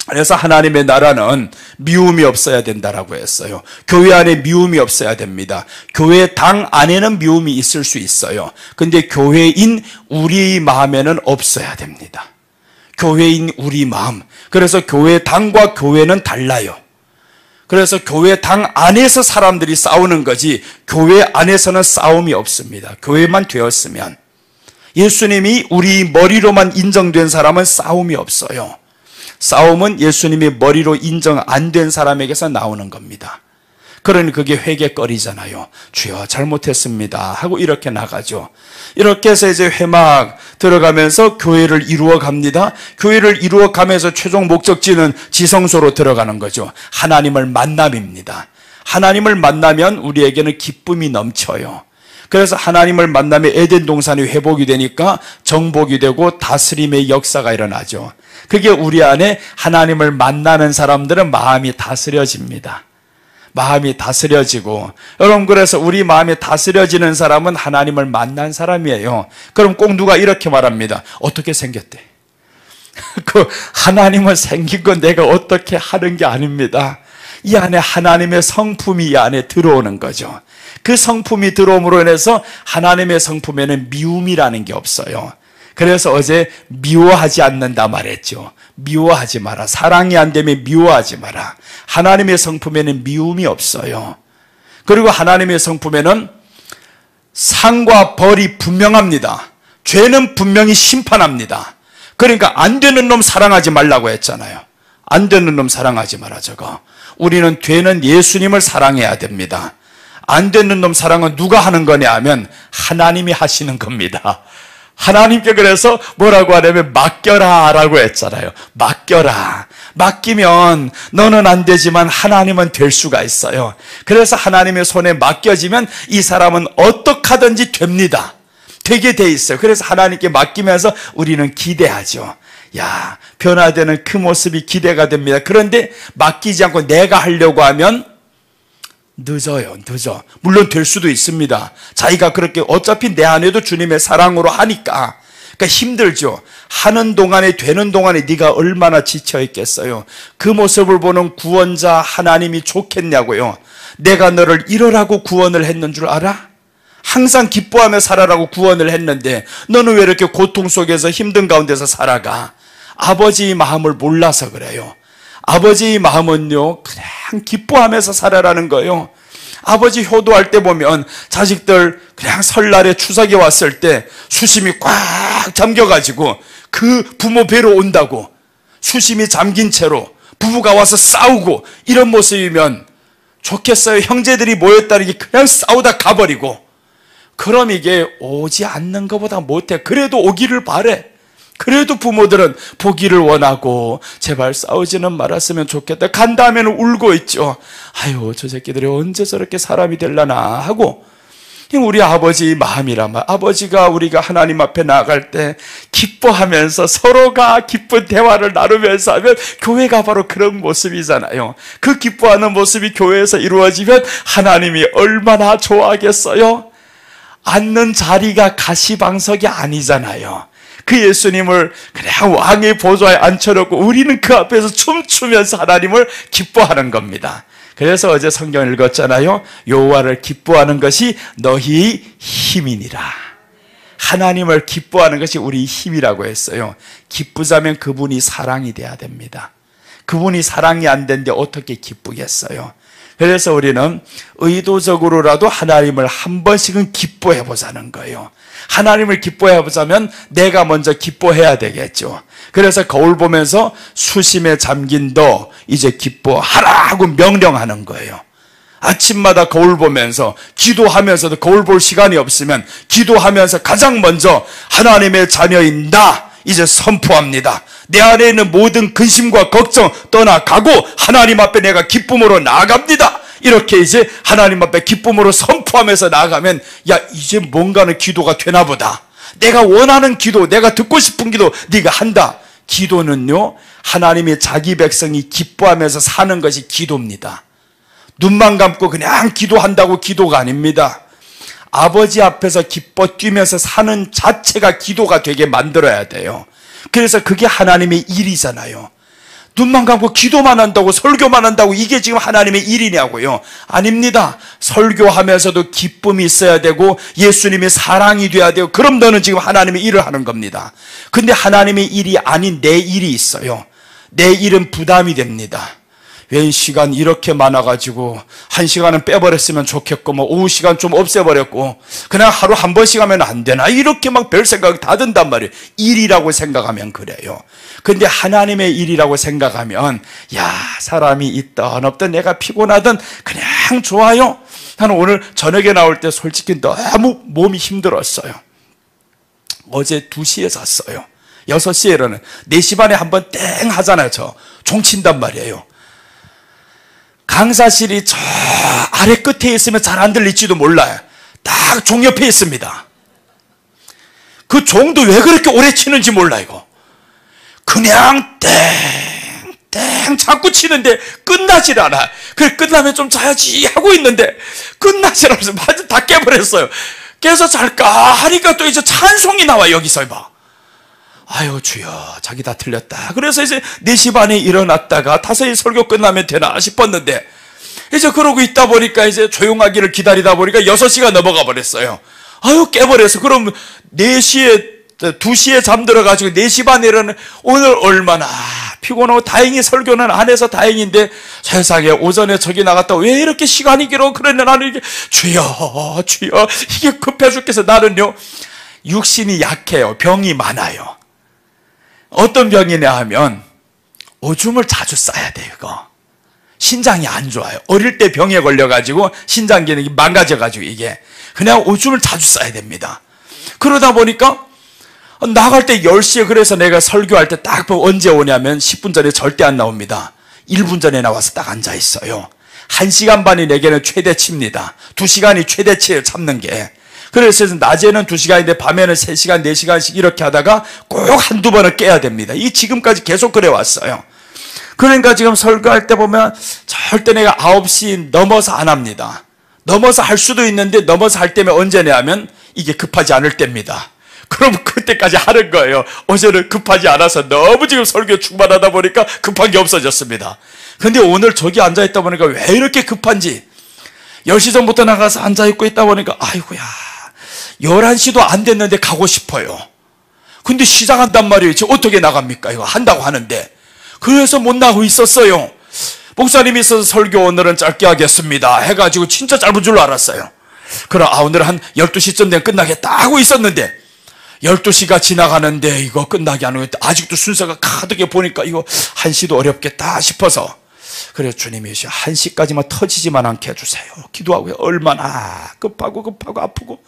그래서 하나님의 나라는 미움이 없어야 된다라고 했어요. 교회 안에 미움이 없어야 됩니다. 교회 당 안에는 미움이 있을 수 있어요. 근데 교회인 우리 마음에는 없어야 됩니다. 교회인 우리 마음. 그래서 교회 당과 교회는 달라요. 그래서 교회 당 안에서 사람들이 싸우는 거지 교회 안에서는 싸움이 없습니다. 교회만 되었으면. 예수님이 우리 머리로만 인정된 사람은 싸움이 없어요. 싸움은 예수님이 머리로 인정 안 된 사람에게서 나오는 겁니다. 그러니 그게 회개거리잖아요. 주여 잘못했습니다 하고 이렇게 나가죠. 이렇게 해서 이제 회막 들어가면서 교회를 이루어 갑니다. 교회를 이루어 가면서 최종 목적지는 지성소로 들어가는 거죠. 하나님을 만남입니다. 하나님을 만나면 우리에게는 기쁨이 넘쳐요. 그래서 하나님을 만나면 에덴 동산이 회복이 되니까 정복이 되고 다스림의 역사가 일어나죠. 그게 우리 안에 하나님을 만나는 사람들은 마음이 다스려집니다. 마음이 다스려지고, 여러분 그래서 우리 마음이 다스려지는 사람은 하나님을 만난 사람이에요. 그럼 꼭 누가 이렇게 말합니다. 어떻게 생겼대? 그 하나님은 생긴 건 내가 어떻게 하는 게 아닙니다. 이 안에 하나님의 성품이 이 안에 들어오는 거죠. 그 성품이 들어옴으로 인해서 하나님의 성품에는 미움이라는 게 없어요. 그래서 어제 미워하지 않는다 말했죠. 미워하지 마라. 사랑이 안 되면 미워하지 마라. 하나님의 성품에는 미움이 없어요. 그리고 하나님의 성품에는 상과 벌이 분명합니다. 죄는 분명히 심판합니다. 그러니까 안 되는 놈 사랑하지 말라고 했잖아요. 안 되는 놈 사랑하지 마라 저거. 우리는 되는 예수님을 사랑해야 됩니다. 안 되는 놈 사랑은 누가 하는 거냐 하면 하나님이 하시는 겁니다. 하나님께 그래서 뭐라고 하냐면 맡겨라 라고 했잖아요. 맡겨라. 맡기면 너는 안 되지만 하나님은 될 수가 있어요. 그래서 하나님의 손에 맡겨지면 이 사람은 어떻게 하든지 됩니다. 되게 돼 있어요. 그래서 하나님께 맡기면서 우리는 기대하죠. 야, 변화되는 그 모습이 기대가 됩니다. 그런데 맡기지 않고 내가 하려고 하면 늦어요. 늦어. 물론 될 수도 있습니다. 자기가 그렇게 어차피 내 안에도 주님의 사랑으로 하니까. 그러니까 힘들죠. 하는 동안에 되는 동안에 네가 얼마나 지쳐 있겠어요. 그 모습을 보는 구원자 하나님이 좋겠냐고요. 내가 너를 이러라고 구원을 했는 줄 알아? 항상 기뻐하며 살아라고 구원을 했는데 너는 왜 이렇게 고통 속에서 힘든 가운데서 살아가? 아버지의 마음을 몰라서 그래요. 아버지의 마음은요 그냥 기뻐하면서 살아라는 거예요. 아버지 효도할 때 보면 자식들 그냥 설날에 추석에 왔을 때 수심이 꽉 잠겨가지고 그 부모 뵈러 온다고 수심이 잠긴 채로 부부가 와서 싸우고 이런 모습이면 좋겠어요. 형제들이 모였다는 게 그냥 싸우다 가버리고. 그럼 이게 오지 않는 것보다 못해. 그래도 오기를 바래. 그래도 부모들은 보기를 원하고 제발 싸우지는 말았으면 좋겠다. 간 다음에는 울고 있죠. 아유 저 새끼들이 언제 저렇게 사람이 되려나 하고. 우리 아버지의 마음이란 말. 아버지가 우리가 하나님 앞에 나아갈 때 기뻐하면서 서로가 기쁜 대화를 나누면서 하면 교회가 바로 그런 모습이잖아요. 그 기뻐하는 모습이 교회에서 이루어지면 하나님이 얼마나 좋아하겠어요. 앉는 자리가 가시방석이 아니잖아요. 그 예수님을 그냥 왕의 보좌에 앉혀놓고 우리는 그 앞에서 춤추면서 하나님을 기뻐하는 겁니다. 그래서 어제 성경 읽었잖아요. 여호와를 기뻐하는 것이 너희의 힘이니라. 하나님을 기뻐하는 것이 우리 힘이라고 했어요. 기쁘자면 그분이 사랑이 돼야 됩니다. 그분이 사랑이 안 되는데 어떻게 기쁘겠어요? 그래서 우리는 의도적으로라도 하나님을 한 번씩은 기뻐해 보자는 거예요. 하나님을 기뻐해 보자면 내가 먼저 기뻐해야 되겠죠. 그래서 거울 보면서 수심에 잠긴 너 이제 기뻐하라고 명령하는 거예요. 아침마다 거울 보면서 기도하면서도 거울 볼 시간이 없으면 기도하면서 가장 먼저 하나님의 자녀인 나 이제 선포합니다. 내 안에 있는 모든 근심과 걱정 떠나가고 하나님 앞에 내가 기쁨으로 나아갑니다. 이렇게 이제 하나님 앞에 기쁨으로 선포하면서 나아가면 야 이제 뭔가는 기도가 되나 보다. 내가 원하는 기도, 내가 듣고 싶은 기도 네가 한다. 기도는요 하나님의 자기 백성이 기뻐하면서 사는 것이 기도입니다. 눈만 감고 그냥 기도한다고 기도가 아닙니다. 아버지 앞에서 기뻐 뛰면서 사는 자체가 기도가 되게 만들어야 돼요. 그래서 그게 하나님의 일이잖아요. 눈만 감고 기도만 한다고 설교만 한다고 이게 지금 하나님의 일이냐고요. 아닙니다. 설교하면서도 기쁨이 있어야 되고 예수님의 사랑이 돼야 되고 그럼 너는 지금 하나님의 일을 하는 겁니다. 근데 하나님의 일이 아닌 내 일이 있어요. 내 일은 부담이 됩니다. 웬 시간 이렇게 많아가지고 한 시간은 빼버렸으면 좋겠고 뭐 오후 시간 좀 없애버렸고 그냥 하루 한 번씩 하면 안 되나 이렇게 막 별 생각이 다 든단 말이에요. 일이라고 생각하면 그래요. 근데 하나님의 일이라고 생각하면 야 사람이 있든 없든 내가 피곤하든 그냥 좋아요. 나는 오늘 저녁에 나올 때 솔직히 너무 몸이 힘들었어요. 어제 2시에 잤어요. 6시에 일어나는 4시 반에 한번 땡 하잖아요. 저 종친단 말이에요. 강사실이 저 아래 끝에 있으면 잘 안 들릴지도 몰라요. 딱 종 옆에 있습니다. 그 종도 왜 그렇게 오래 치는지 몰라 이거. 그냥 땡 자꾸 치는데 끝나질 않아. 그래 끝나면 좀 자야지 하고 있는데 끝나질 않아서 완전 다 깨버렸어요. 깨서 잘까 하니까 또 이제 찬송이 나와 여기서 봐. 아유 주여 자기 다 틀렸다. 그래서 이제 4시 반에 일어났다가 5시 설교 끝나면 되나 싶었는데 이제 그러고 있다 보니까 이제 조용하기를 기다리다 보니까 6시가 넘어가 버렸어요. 아유 깨버려서 그럼 2시에 잠들어가지고 4시 반에 일어나 오늘 얼마나 피곤하고 다행히 설교는 안 해서 다행인데 세상에 오전에 저기 나갔다 왜 이렇게 시간이 길어 그랬는데 나는 이게 주여 이게 급해 죽겠어. 나는요 육신이 약해요. 병이 많아요. 어떤 병이냐 하면 오줌을 자주 싸야 돼요. 이거 신장이 안 좋아요. 어릴 때 병에 걸려가지고 신장 기능이 망가져가지고 이게 그냥 오줌을 자주 싸야 됩니다. 그러다 보니까 나갈 때 10시에 그래서 내가 설교할 때 딱 언제 오냐면 10분 전에 절대 안 나옵니다. 1분 전에 나와서 딱 앉아 있어요. 1시간 반이 내게는 최대치입니다. 2시간이 최대치예요. 참는 게. 그래서 낮에는 2시간인데 밤에는 3시간, 4시간씩 이렇게 하다가 꼭 한두 번은 깨야 됩니다. 이 지금까지 계속 그래 왔어요. 그러니까 지금 설교할 때 보면 절대 내가 9시 넘어서 안 합니다. 넘어서 할 수도 있는데 넘어서 할 때면 언제냐 하면 이게 급하지 않을 때입니다. 그럼 그때까지 하는 거예요. 어제는 급하지 않아서 너무 지금 설교 충만하다 보니까 급한 게 없어졌습니다. 근데 오늘 저기 앉아있다 보니까 왜 이렇게 급한지 10시 전부터 나가서 앉아있고 있다 보니까 아이고야 11시도 안 됐는데 가고 싶어요. 근데 시작한단 말이에요. 지금 어떻게 나갑니까? 이거 한다고 하는데. 그래서 못 나가고 있었어요. 목사님이 있어서 설교 오늘은 짧게 하겠습니다 해가지고 진짜 짧은 줄로 알았어요. 그럼 오늘 한 12시쯤 되면 끝나겠다 하고 있었는데 12시가 지나가는데 이거 끝나게 안 오겠다. 아직도 순서가 가득해 보니까 이거 1시도 어렵겠다 싶어서 그래서 주님이 1시까지만 터지지만 않게 해주세요. 기도하고요. 얼마나 급하고 아프고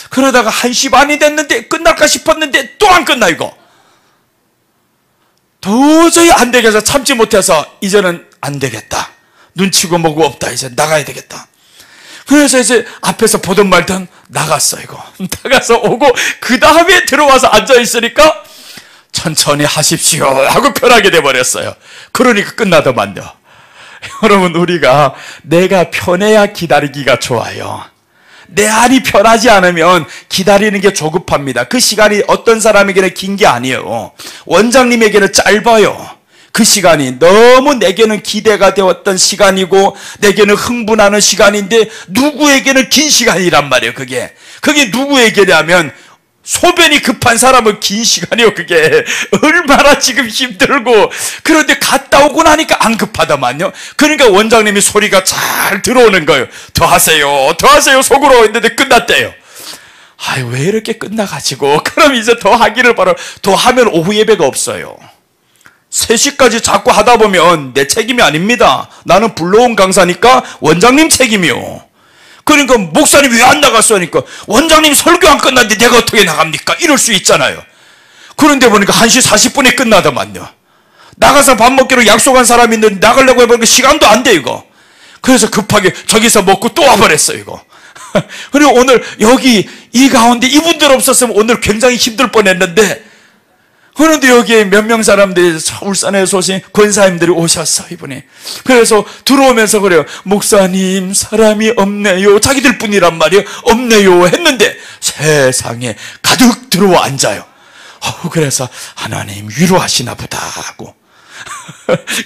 그러다가 1시 반이 됐는데 끝날까 싶었는데 또 안 끝나 이거. 도저히 안 되겠어. 참지 못해서 이제는 안 되겠다. 눈치고 뭐고 없다. 이제 나가야 되겠다. 그래서 이제 앞에서 보던 말던 나갔어 이거. 나가서 오고 그 다음에 들어와서 앉아있으니까 천천히 하십시오 하고 편하게 돼버렸어요. 그러니까 끝나더만요. 여러분 우리가 내가 편해야 기다리기가 좋아요. 내 안이 편하지 않으면 기다리는 게 조급합니다. 그 시간이 어떤 사람에게는 긴 게 아니에요. 원장님에게는 짧아요. 그 시간이 너무 내게는 기대가 되었던 시간이고 내게는 흥분하는 시간인데 누구에게는 긴 시간이란 말이에요. 그게 누구에게냐면 소변이 급한 사람은 긴 시간이요. 그게 얼마나 지금 힘들고, 그런데 갔다 오고 나니까 안 급하다만요. 그러니까 원장님이 소리가 잘 들어오는 거예요. 더 하세요, 더 하세요 속으로 했는데 끝났대요. 아유, 왜 이렇게 끝나가지고 그럼 이제 더 하기를 바로. 더 하면 오후 예배가 없어요. 3시까지 자꾸 하다 보면 내 책임이 아닙니다. 나는 불러온 강사니까 원장님 책임이요. 그러니까 목사님 왜 안 나갔어 하니까 원장님 설교 안 끝났는데 내가 어떻게 나갑니까? 이럴 수 있잖아요. 그런데 보니까 1시 40분에 끝나더만요. 나가서 밥 먹기로 약속한 사람이 있는데 나가려고 해보니까 시간도 안 돼 이거. 그래서 급하게 저기서 먹고 또 와버렸어 이거. 그리고 오늘 여기 이 가운데 이분들 없었으면 오늘 굉장히 힘들 뻔했는데, 그런데 여기에 몇 명 사람들이 울산에서 오신 권사님들이 오셨어 이분이. 그래서 들어오면서 그래요. 목사님 사람이 없네요. 자기들 뿐이란 말이에요. 없네요 했는데 세상에 가득 들어와 앉아요. 그래서 하나님 위로하시나 보다 하고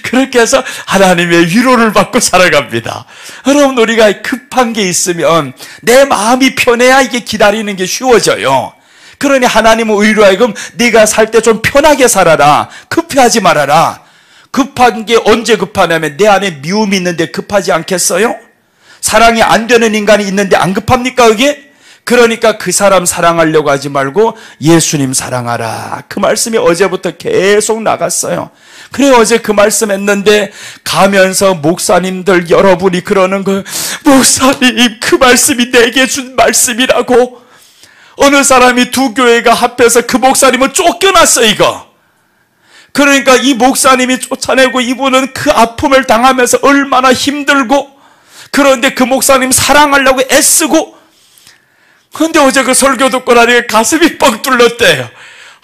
그렇게 해서 하나님의 위로를 받고 살아갑니다. 여러분, 우리가 급한 게 있으면 내 마음이 편해야 이게 기다리는 게 쉬워져요. 그러니 하나님은 의로 하여금 네가 살 때 좀 편하게 살아라. 급해하지 말아라. 급한 게 언제 급하냐면 내 안에 미움이 있는데 급하지 않겠어요? 사랑이 안 되는 인간이 있는데 안 급합니까 그게? 그러니까 그 사람 사랑하려고 하지 말고 예수님 사랑하라. 그 말씀이 어제부터 계속 나갔어요. 그래, 어제 그 말씀 했는데 가면서 목사님들 여러분이 그러는 거예요. 목사님, 그 말씀이 내게 준 말씀이라고. 어느 사람이 두 교회가 합해서 그 목사님을 쫓겨났어 이거. 그러니까 이 목사님이 쫓아내고 이분은 그 아픔을 당하면서 얼마나 힘들고, 그런데 그 목사님 사랑하려고 애쓰고. 그런데 어제 그 설교 듣고 나니까 가슴이 뻥 뚫렸대요.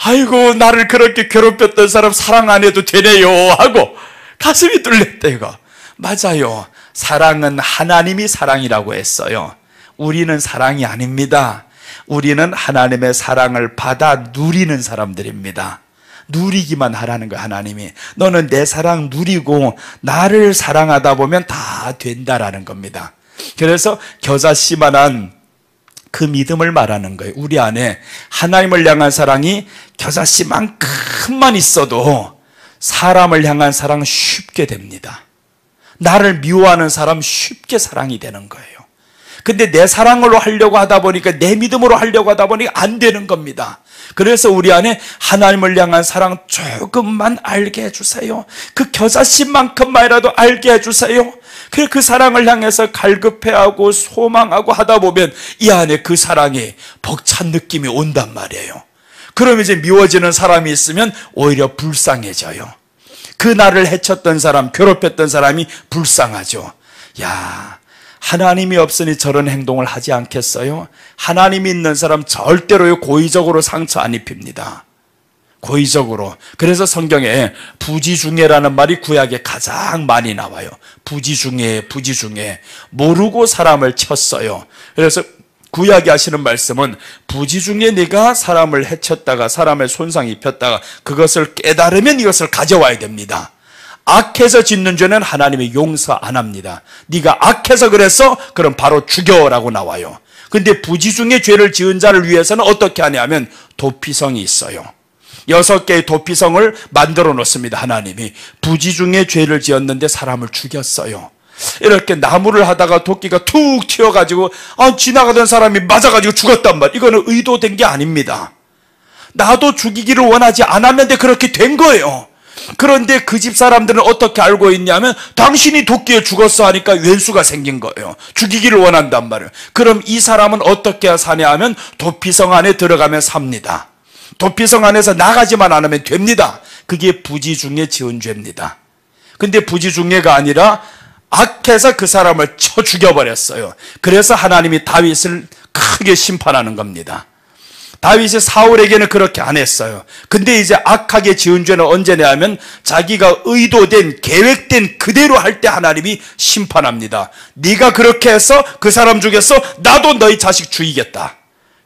아이고, 나를 그렇게 괴롭혔던 사람 사랑 안 해도 되네요 하고 가슴이 뚫렸대요. 이거 맞아요. 사랑은 하나님이 사랑이라고 했어요. 우리는 사랑이 아닙니다. 우리는 하나님의 사랑을 받아 누리는 사람들입니다. 누리기만 하라는 거야. 하나님이 너는 내 사랑 누리고 나를 사랑하다 보면 다 된다라는 겁니다. 그래서 겨자씨만한 그 믿음을 말하는 거예요. 우리 안에 하나님을 향한 사랑이 겨자씨만큼만 있어도 사람을 향한 사랑 쉽게 됩니다. 나를 미워하는 사람 쉽게 사랑이 되는 거예요. 근데 내 사랑으로 하려고 하다 보니까, 내 믿음으로 하려고 하다 보니까 안 되는 겁니다. 그래서 우리 안에 하나님을 향한 사랑 조금만 알게 해주세요. 그 겨자씨만큼만이라도 알게 해주세요. 그 사랑을 향해서 갈급해하고 소망하고 하다 보면 이 안에 그 사랑이 벅찬 느낌이 온단 말이에요. 그럼 이제 미워지는 사람이 있으면 오히려 불쌍해져요. 그 나를 해쳤던 사람, 괴롭혔던 사람이 불쌍하죠. 야, 하나님이 없으니 저런 행동을 하지 않겠어요? 하나님이 있는 사람 절대로 고의적으로 상처 안 입힙니다. 고의적으로. 그래서 성경에 부지중예라는 말이 구약에 가장 많이 나와요. 부지중예, 부지중예. 모르고 사람을 쳤어요. 그래서 구약이 하시는 말씀은 부지중예 네가 사람을 해쳤다가 사람을 손상 입혔다가 그것을 깨달으면 이것을 가져와야 됩니다. 악해서 짓는 죄는 하나님이 용서 안 합니다. 네가 악해서 그랬어? 그럼 바로 죽여라고 나와요. 근데 부지중예 죄를 지은 자를 위해서는 어떻게 하냐면 도피성이 있어요. 6개의 도피성을 만들어 놓습니다. 하나님이 부지중예 죄를 지었는데 사람을 죽였어요. 이렇게 나무를 하다가 도끼가 툭 튀어가지고 지나가던 사람이 맞아가지고 죽었단 말이에요. 이거는 의도된 게 아닙니다. 나도 죽이기를 원하지 않았는데 그렇게 된 거예요. 그런데 그 집 사람들은 어떻게 알고 있냐면 당신이 도끼에 죽었어 하니까 왼수가 생긴 거예요. 죽이기를 원한단 말이에요. 그럼 이 사람은 어떻게 사냐 하면 도피성 안에 들어가면 삽니다. 도피성 안에서 나가지만 않으면 됩니다. 그게 부지중예 지은 죄입니다. 근데 부지중예가 아니라 악해서 그 사람을 쳐 죽여버렸어요. 그래서 하나님이 다윗을 크게 심판하는 겁니다. 다윗이 사울에게는 그렇게 안 했어요. 근데 이제 악하게 지은 죄는 언제냐 하면 자기가 의도된, 계획된 그대로 할 때 하나님이 심판합니다. 네가 그렇게 해서 그 사람 죽였어? 나도 너희 자식 죽이겠다.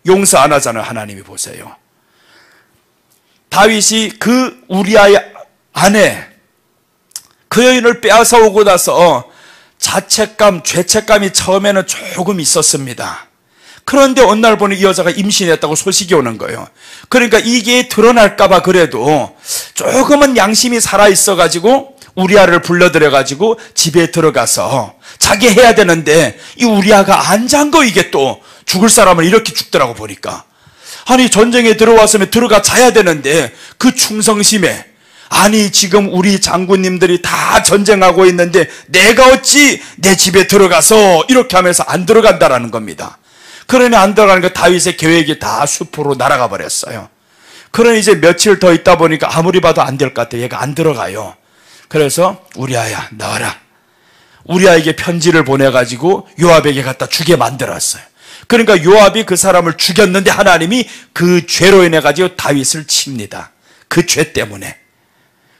용서 안 하잖아요. 하나님이 보세요. 다윗이 그 우리아의 아내, 그 여인을 빼앗아 오고 나서 자책감, 죄책감이 처음에는 조금 있었습니다. 그런데 어느 날 보니 이 여자가 임신했다고 소식이 오는 거예요. 그러니까 이게 드러날까봐 그래도 조금은 양심이 살아있어가지고 우리아를 불러들여가지고 집에 들어가서 자기 해야 되는데 이 우리아가 안 잔 거 이게 또 죽을 사람을 이렇게 죽더라고 보니까. 아니 전쟁에 들어왔으면 들어가 자야 되는데 그 충성심에 아니 지금 우리 장군님들이 다 전쟁하고 있는데 내가 어찌 내 집에 들어가서 이렇게 하면서 안 들어간다라는 겁니다. 그러니 안 들어가는 거 다윗의 계획이 다 숲으로 날아가 버렸어요. 그러니 이제 며칠 더 있다 보니까 아무리 봐도 안 될 것 같아요. 얘가 안 들어가요. 그래서 우리아야 나와라. 우리아에게 편지를 보내가지고 요압에게 갖다 주게 만들었어요. 그러니까 요압이 그 사람을 죽였는데 하나님이 그 죄로 인해 가지고 다윗을 칩니다. 그 죄 때문에.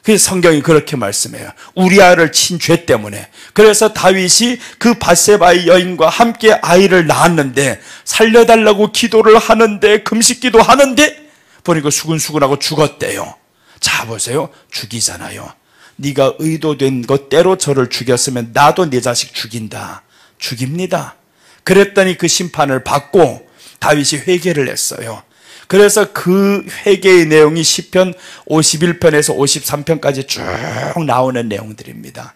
그 성경이 그렇게 말씀해요. 우리아를 친 죄 때문에. 그래서 다윗이 그 밧세바의 여인과 함께 아이를 낳았는데 살려달라고 기도를 하는데 금식기도 하는데 보니까 수근수근하고 죽었대요. 자 보세요. 죽이잖아요. 네가 의도된 것대로 저를 죽였으면 나도 네 자식 죽인다. 죽입니다. 그랬더니 그 심판을 받고 다윗이 회개를 했어요. 그래서 그 회개의 내용이 시편 51편에서 53편까지 쭉 나오는 내용들입니다.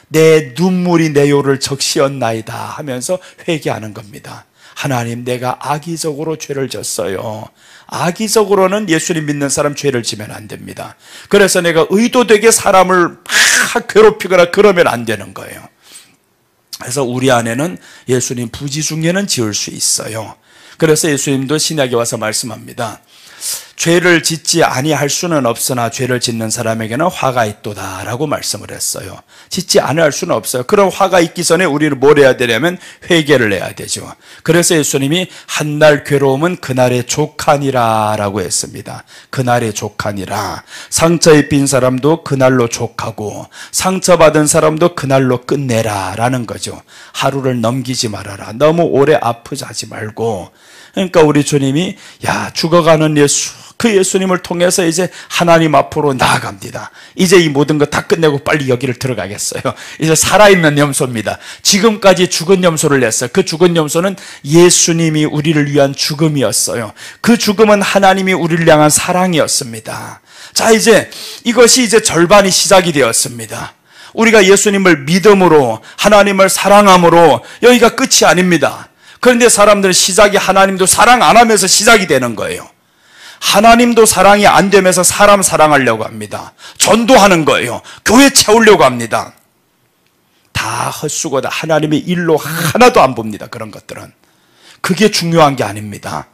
내 눈물이 내 요를 적시었나이다 하면서 회개하는 겁니다. 하나님 내가 악의적으로 죄를 졌어요. 악의적으로는 예수님 믿는 사람 죄를 지면 안 됩니다. 그래서 내가 의도되게 사람을 막 괴롭히거나 그러면 안 되는 거예요. 그래서 우리 안에는 예수님 부지 중에는 지을 수 있어요. 그래서 예수님도 신약에 와서 말씀합니다. 죄를 짓지 아니할 수는 없으나 죄를 짓는 사람에게는 화가 있도다 라고 말씀을 했어요. 짓지 아니할 수는 없어요. 그럼 화가 있기 전에 우리는 뭘 해야 되냐면 회개를 해야 되죠. 그래서 예수님이 한날 괴로움은 그날의 족하니라 라고 했습니다. 그날의 족하니라. 상처 입힌 사람도 그날로 족하고 상처받은 사람도 그날로 끝내라 라는 거죠. 하루를 넘기지 말아라. 너무 오래 아프지 하지 말고. 그러니까 우리 주님이 죽어가는 예수, 그 예수님을 통해서 이제 하나님 앞으로 나아갑니다. 이제 이 모든 거 다 끝내고 빨리 여기를 들어가겠어요. 이제 살아있는 염소입니다. 지금까지 죽은 염소를 냈어요. 그 죽은 염소는 예수님이 우리를 위한 죽음이었어요. 그 죽음은 하나님이 우리를 향한 사랑이었습니다. 자, 이제 이것이 이제 절반이 시작이 되었습니다. 우리가 예수님을 믿음으로 하나님을 사랑함으로 여기가 끝이 아닙니다. 그런데 사람들은 시작이 하나님도 사랑 안 하면서 시작이 되는 거예요. 하나님도 사랑이 안 되면서 사람 사랑하려고 합니다. 전도하는 거예요. 교회 채우려고 합니다. 다 헛수고다. 하나님의 일로 하나도 안 봅니다. 그런 것들은. 그게 중요한 게 아닙니다.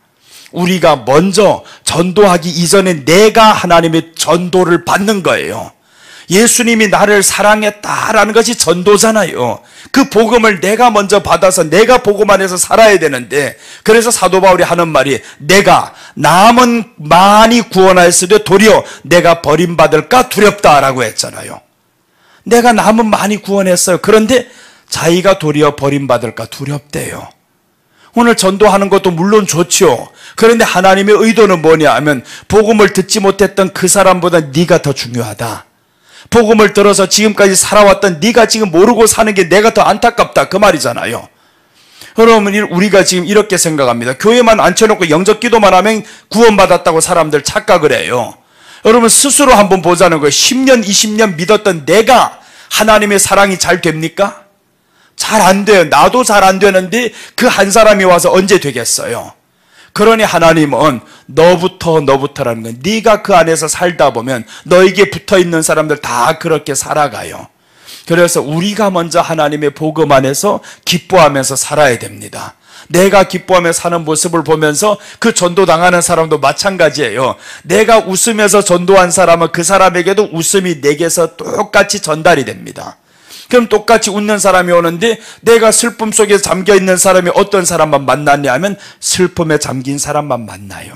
우리가 먼저 전도하기 이전에 내가 하나님의 전도를 받는 거예요. 예수님이 나를 사랑했다라는 것이 전도잖아요. 그 복음을 내가 먼저 받아서 내가 복음 안에서 살아야 되는데, 그래서 사도 바울이 하는 말이 내가 남은 많이 구원하였으되 도리어 내가 버림받을까 두렵다라고 했잖아요. 내가 남은 많이 구원했어요. 그런데 자기가 도리어 버림받을까 두렵대요. 오늘 전도하는 것도 물론 좋죠. 그런데 하나님의 의도는 뭐냐 하면 복음을 듣지 못했던 그 사람보다 네가 더 중요하다. 복음을 들어서 지금까지 살아왔던 네가 지금 모르고 사는 게 내가 더 안타깝다 그 말이잖아요. 여러분 우리가 지금 이렇게 생각합니다. 교회만 앉혀놓고 영접 기도만 하면 구원받았다고 사람들 착각을 해요. 여러분 스스로 한번 보자는 거예요. 10년 20년 믿었던 내가 하나님의 사랑이 잘 됩니까? 잘 안 돼요. 나도 잘 안 되는데 그 한 사람이 와서 언제 되겠어요? 그러니 하나님은 너부터라는 거예요. 네가 그 안에서 살다 보면 너에게 붙어있는 사람들 다 그렇게 살아가요. 그래서 우리가 먼저 하나님의 복음 안에서 기뻐하면서 살아야 됩니다. 내가 기뻐하며 사는 모습을 보면서 그 전도당하는 사람도 마찬가지예요. 내가 웃으면서 전도한 사람은 그 사람에게도 웃음이 내게서 똑같이 전달이 됩니다. 그럼 똑같이 웃는 사람이 오는데 내가 슬픔 속에 잠겨있는 사람이 어떤 사람만 만났냐 하면 슬픔에 잠긴 사람만 만나요.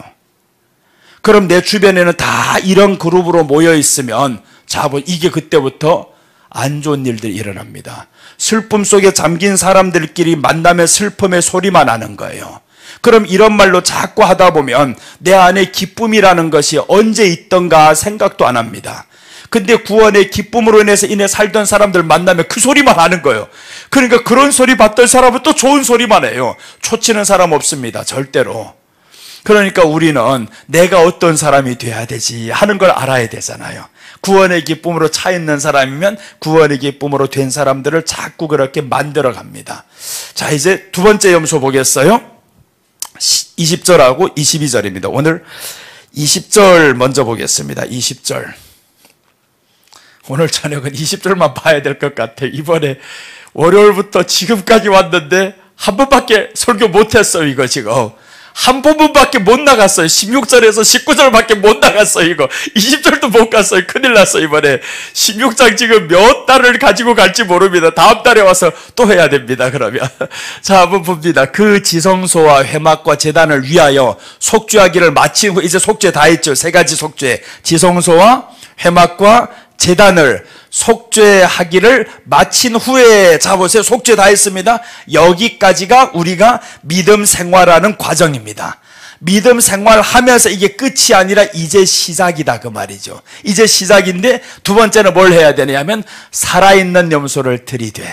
그럼 내 주변에는 다 이런 그룹으로 모여있으면 자, 이게 그때부터 안 좋은 일들이 일어납니다. 슬픔 속에 잠긴 사람들끼리 만나면 슬픔의 소리만 하는 거예요. 그럼 이런 말로 자꾸 하다 보면 내 안에 기쁨이라는 것이 언제 있던가 생각도 안 합니다. 근데 구원의 기쁨으로 인해 살던 사람들 만나면 그 소리만 하는 거예요. 그러니까 그런 소리 받던 사람은 또 좋은 소리만 해요. 초치는 사람 없습니다. 절대로. 그러니까 우리는 내가 어떤 사람이 돼야 되지 하는 걸 알아야 되잖아요. 구원의 기쁨으로 차 있는 사람이면 구원의 기쁨으로 된 사람들을 자꾸 그렇게 만들어 갑니다. 자, 이제 두 번째 염소 보겠어요. 20절하고 22절입니다. 오늘 20절 먼저 보겠습니다. 20절. 오늘 저녁은 20절만 봐야 될 것 같아요. 이번에 월요일부터 지금까지 왔는데 한 번밖에 설교 못했어요. 이거 지금 한 부분밖에 못 나갔어요. 16절에서 19절밖에 못 나갔어요. 이거 20절도 못 갔어요. 큰일 났어요. 이번에 16장 지금 몇 달을 가지고 갈지 모릅니다. 다음 달에 와서 또 해야 됩니다. 그러면 자, 한번 봅니다. 그 지성소와 회막과 제단을 위하여 속죄하기를 마친 후, 이제 속죄 다 했죠. 세 가지 속죄, 지성소와 회막과 제단을 속죄하기를 마친 후에, 자 보세요. 속죄 다 했습니다. 여기까지가 우리가 믿음 생활하는 과정입니다. 믿음 생활하면서 이게 끝이 아니라 이제 시작이다 그 말이죠. 이제 시작인데 두 번째는 뭘 해야 되냐면 살아있는 염소를 드리되.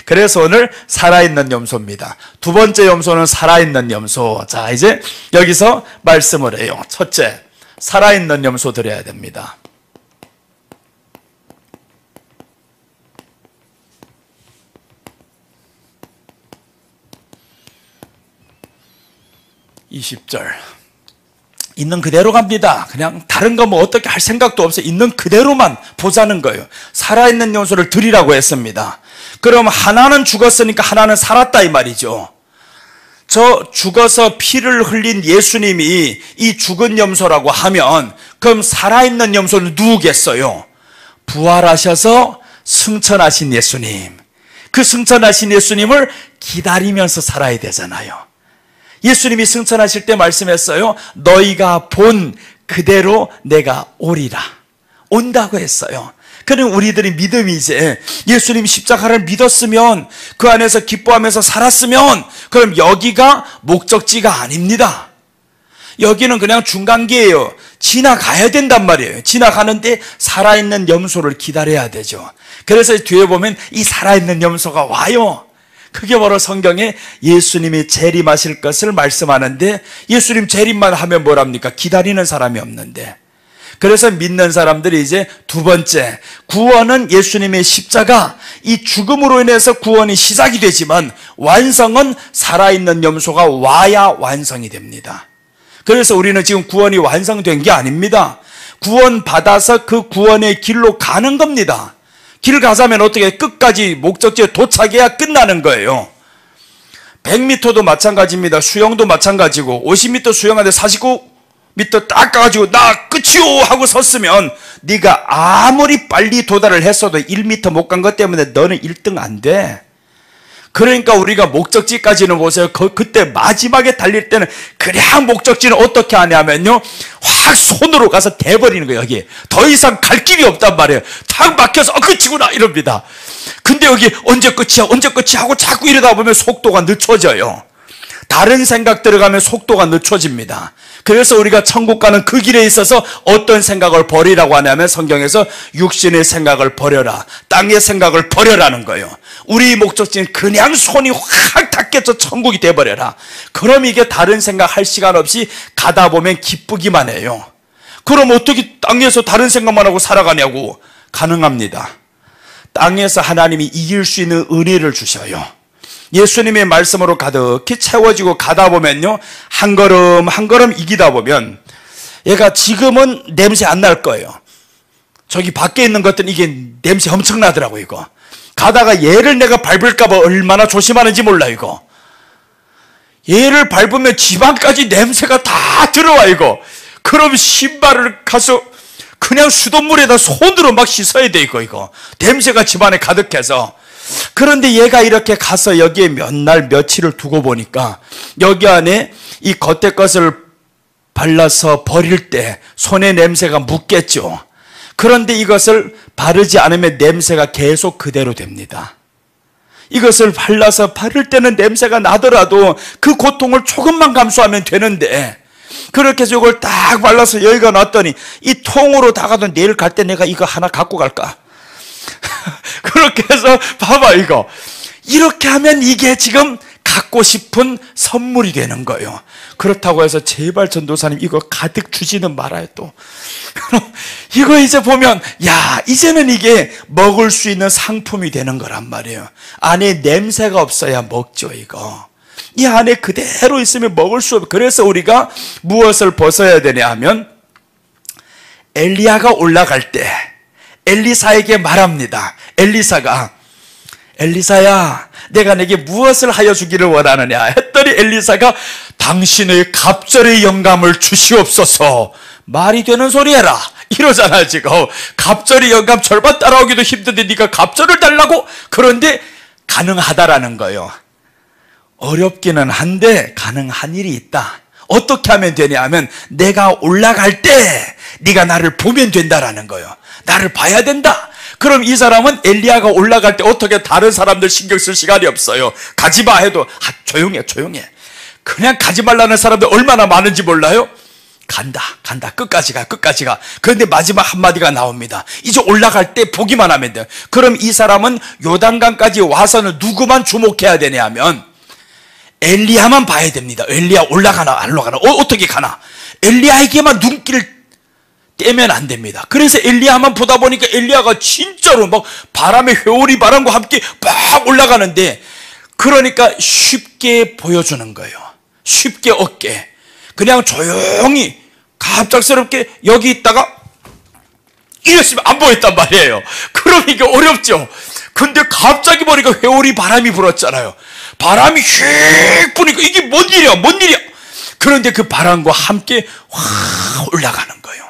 그래서 오늘 살아있는 염소입니다. 두 번째 염소는 살아있는 염소. 자, 이제 여기서 말씀을 해요. 첫째, 살아있는 염소 드려야 됩니다. 20절. 있는 그대로 갑니다. 그냥 다른 거 뭐 어떻게 할 생각도 없어요. 있는 그대로만 보자는 거예요. 살아있는 염소를 드리라고 했습니다. 그럼 하나는 죽었으니까 하나는 살았다 이 말이죠. 저 죽어서 피를 흘린 예수님이 이 죽은 염소라고 하면 그럼 살아있는 염소는 누구겠어요? 부활하셔서 승천하신 예수님. 그 승천하신 예수님을 기다리면서 살아야 되잖아요. 예수님이 승천하실 때 말씀했어요. 너희가 본 그대로 내가 오리라. 온다고 했어요. 그럼 우리들이 믿음이 이제 예수님 십자가를 믿었으면 그 안에서 기뻐하면서 살았으면 그럼 여기가 목적지가 아닙니다. 여기는 그냥 중간기예요. 지나가야 된단 말이에요. 지나가는데 살아있는 염소를 기다려야 되죠. 그래서 뒤에 보면 이 살아있는 염소가 와요. 그게 바로 성경에 예수님이 재림하실 것을 말씀하는데 예수님 재림만 하면 뭐랍니까? 기다리는 사람이 없는데. 그래서 믿는 사람들이 이제 두 번째, 구원은 예수님의 십자가, 이 죽음으로 인해서 구원이 시작이 되지만 완성은 살아있는 염소가 와야 완성이 됩니다. 그래서 우리는 지금 구원이 완성된 게 아닙니다. 구원 받아서 그 구원의 길로 가는 겁니다. 길 가자면 어떻게 끝까지 목적지에 도착해야 끝나는 거예요. 100m도 마찬가지입니다. 수영도 마찬가지고 50m 수영하는데 49m 딱 가가지고 나 끝이요 하고 섰으면 네가 아무리 빨리 도달을 했어도 1m 못 간 것 때문에 너는 1등 안 돼. 그러니까 우리가 목적지까지는 보세요. 그때 마지막에 달릴 때는 그냥 목적지는 어떻게 하냐면요, 확 손으로 가서 대버리는 거예요. 여기 더 이상 갈 길이 없단 말이에요. 탁 막혀서 끝이구나 이럽니다. 근데 여기 언제 끝이야 언제 끝이야 하고 자꾸 이러다 보면 속도가 늦춰져요. 다른 생각 들어가면 속도가 늦춰집니다. 그래서 우리가 천국 가는 그 길에 있어서 어떤 생각을 버리라고 하냐면 성경에서 육신의 생각을 버려라, 땅의 생각을 버려라는 거예요. 우리 목적지는 그냥 손이 확 닿겠죠. 천국이 돼버려라. 그럼 이게 다른 생각 할 시간 없이 가다 보면 기쁘기만 해요. 그럼 어떻게 땅에서 다른 생각만 하고 살아가냐고. 가능합니다. 땅에서 하나님이 이길 수 있는 은혜를 주셔요. 예수님의 말씀으로 가득히 채워지고 가다 보면요, 한 걸음 한 걸음 이기다 보면 얘가 지금은 냄새 안 날 거예요. 저기 밖에 있는 것들은 이게 냄새 엄청나더라고. 이거 가다가 얘를 내가 밟을까 봐 얼마나 조심하는지 몰라. 이거 얘를 밟으면 집안까지 냄새가 다 들어와. 이거 그럼 신발을 가서 그냥 수돗물에다 손으로 막 씻어야 돼. 이거 냄새가 집안에 가득해서. 그런데 얘가 이렇게 가서 여기에 몇 날 며칠을 두고 보니까 여기 안에 이 겉에 것을 발라서 버릴 때 손에 냄새가 묻겠죠. 그런데 이것을 바르지 않으면 냄새가 계속 그대로 됩니다. 이것을 발라서 바를 때는 냄새가 나더라도 그 고통을 조금만 감수하면 되는데 그렇게 해서 이걸 딱 발라서 여기가 놨더니 이 통으로 다가도 내일 갈 때 내가 이거 하나 갖고 갈까? 그렇게 해서 봐봐 이거. 이렇게 하면 이게 지금 갖고 싶은 선물이 되는 거예요. 그렇다고 해서 제발 전도사님 이거 가득 주지는 말아요 또. 이거 이제 보면 야 이제는 이게 먹을 수 있는 상품이 되는 거란 말이에요. 안에 냄새가 없어야 먹죠 이거. 이 안에 그대로 있으면 먹을 수 없어요. 그래서 우리가 무엇을 벗어야 되냐 하면 엘리야가 올라갈 때 엘리사에게 말합니다. 엘리사야 내가 내게 무엇을 하여 주기를 원하느냐 했더니 엘리사가 당신의 갑절의 영감을 주시옵소서. 말이 되는 소리 해라 이러잖아요. 지금 갑절의 영감 절반 따라오기도 힘든데 네가 갑절을 달라고? 그런데 가능하다라는 거예요. 어렵기는 한데 가능한 일이 있다. 어떻게 하면 되냐 하면 내가 올라갈 때 네가 나를 보면 된다라는 거예요. 나를 봐야 된다. 그럼 이 사람은 엘리야가 올라갈 때 어떻게 다른 사람들 신경 쓸 시간이 없어요. 가지마 해도 조용해. 그냥 가지 말라는 사람들 얼마나 많은지 몰라요? 간다 끝까지 가. 그런데 마지막 한마디가 나옵니다. 이제 올라갈 때 보기만 하면 돼요. 그럼 이 사람은 요단강까지 와서는 누구만 주목해야 되냐 하면 엘리야만 봐야 됩니다. 엘리야 올라가나 안 올라가나 어떻게 가나 엘리야에게만 눈길을 떼면 안 됩니다. 그래서 엘리야만 보다 보니까 엘리야가 진짜로 막 바람에 회오리 바람과 함께 막 올라가는데 그러니까 쉽게 보여주는 거예요. 쉽게 얻게 그냥 조용히 갑작스럽게 여기 있다가 이랬으면 안 보였단 말이에요. 그럼 이게 어렵죠. 근데 갑자기 보니까 회오리 바람이 불었잖아요. 바람이 휙 부니까 이게 뭔 일이야. 그런데 그 바람과 함께 확 올라가는 거예요.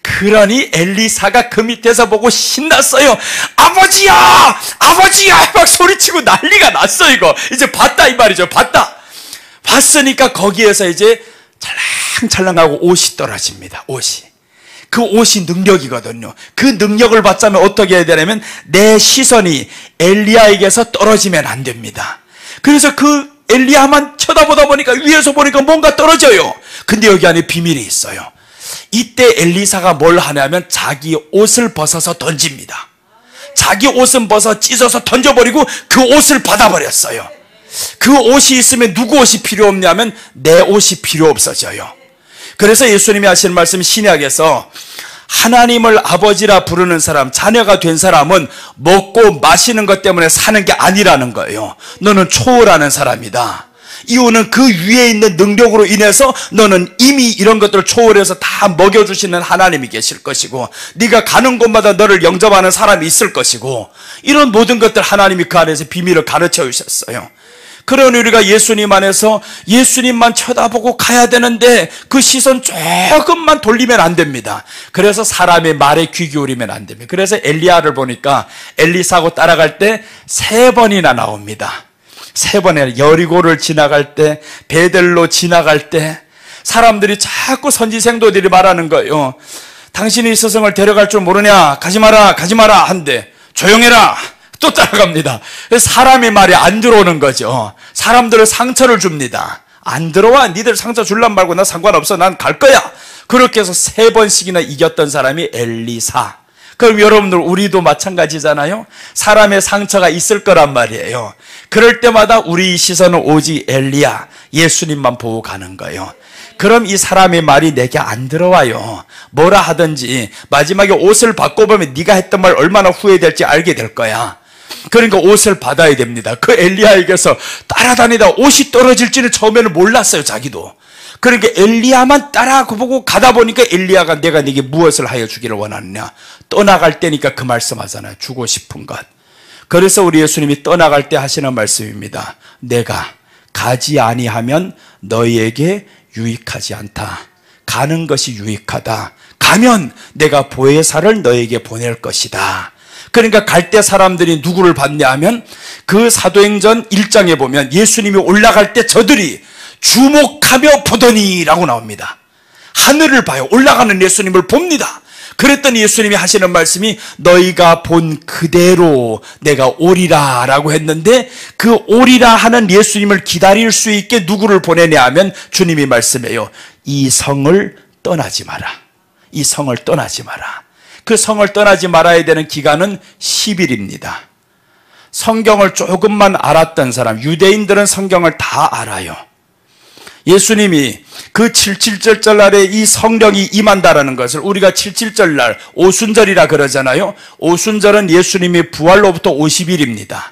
그러니 엘리사가 그 밑에서 보고 신났어요. 아버지야 막 소리치고 난리가 났어. 이거 이제 봤다 이 말이죠. 봤으니까 거기에서 이제 찰랑찰랑하고 옷이 떨어집니다. 그 옷이 능력이거든요. 그 능력을 받자면 어떻게 해야 되냐면 내 시선이 엘리야에게서 떨어지면 안 됩니다. 그래서 그 엘리야만 쳐다보다 보니까 위에서 보니까 뭔가 떨어져요. 근데 여기 안에 비밀이 있어요. 이때 엘리사가 뭘 하냐면 자기 옷을 벗어서 던집니다. 자기 옷은 벗어 찢어서 던져버리고 그 옷을 받아버렸어요. 그 옷이 있으면 누구 옷이 필요 없냐면 내 옷이 필요 없어져요. 그래서 예수님이 하시는 말씀 신약에서 하나님을 아버지라 부르는 사람, 자녀가 된 사람은 먹고 마시는 것 때문에 사는 게 아니라는 거예요. 너는 초월하는 사람이다. 이유는 그 위에 있는 능력으로 인해서 너는 이미 이런 것들을 초월해서 다 먹여주시는 하나님이 계실 것이고 네가 가는 곳마다 너를 영접하는 사람이 있을 것이고 이런 모든 것들 하나님이 그 안에서 비밀을 가르쳐 주셨어요. 그러니 우리가 예수님 안에서 예수님만 쳐다보고 가야 되는데 그 시선 조금만 돌리면 안 됩니다. 그래서 사람의 말에 귀 기울이면 안 됩니다. 그래서 엘리야를 보니까 엘리사하고 따라갈 때 3번이나 나옵니다. 3번에 여리고를 지나갈 때, 베델로 지나갈 때 사람들이 자꾸 선지생도들이 말하는 거예요. 당신이 이 스승을 데려갈 줄 모르냐? 가지 마라 한데 조용해라. 또 따라갑니다. 사람의 말이 안 들어오는 거죠. 사람들을 상처를 줍니다. 안 들어와. 니들 상처 줄란 말고 나 상관없어. 난 갈 거야. 그렇게 해서 3번씩이나 이겼던 사람이 엘리사. 그럼 여러분들 우리도 마찬가지잖아요. 사람의 상처가 있을 거란 말이에요. 그럴 때마다 우리 시선은 오직 엘리야 예수님만 보고 가는 거예요. 그럼 이 사람의 말이 내게 안 들어와요. 뭐라 하든지 마지막에 옷을 바꿔보면 네가 했던 말 얼마나 후회될지 알게 될 거야. 그러니까 옷을 받아야 됩니다. 그 엘리야에게서 따라다니다 옷이 떨어질지는 처음에는 몰랐어요. 자기도. 그러니까 엘리야만 따라보고 가다 보니까 엘리야가 내가 네게 무엇을 하여 주기를 원하느냐. 떠나갈 때니까 그 말씀하잖아요. 주고 싶은 것. 그래서 우리 예수님이 떠나갈 때 하시는 말씀입니다. 내가 가지 아니하면 너희에게 유익하지 않다. 가는 것이 유익하다. 가면 내가 보혜사를 너에게 보낼 것이다. 그러니까 갈 때 사람들이 누구를 봤냐 하면 그 사도행전 1장에 보면 예수님이 올라갈 때 저들이 주목하며 보더니 라고 나옵니다. 하늘을 봐요. 올라가는 예수님을 봅니다. 그랬더니 예수님이 하시는 말씀이 너희가 본 그대로 내가 오리라 라고 했는데 그 오리라 하는 예수님을 기다릴 수 있게 누구를 보내냐 하면 주님이 말씀해요. 이 성을 떠나지 마라. 이 성을 떠나지 마라. 그 성을 떠나지 말아야 되는 기간은 10일입니다. 성경을 조금만 알았던 사람, 유대인들은 성경을 다 알아요. 예수님이 그 77절 날에 이 성령이 임한다라는 것을 우리가 77절 날 오순절이라 그러잖아요. 오순절은 예수님이 부활로부터 50일입니다.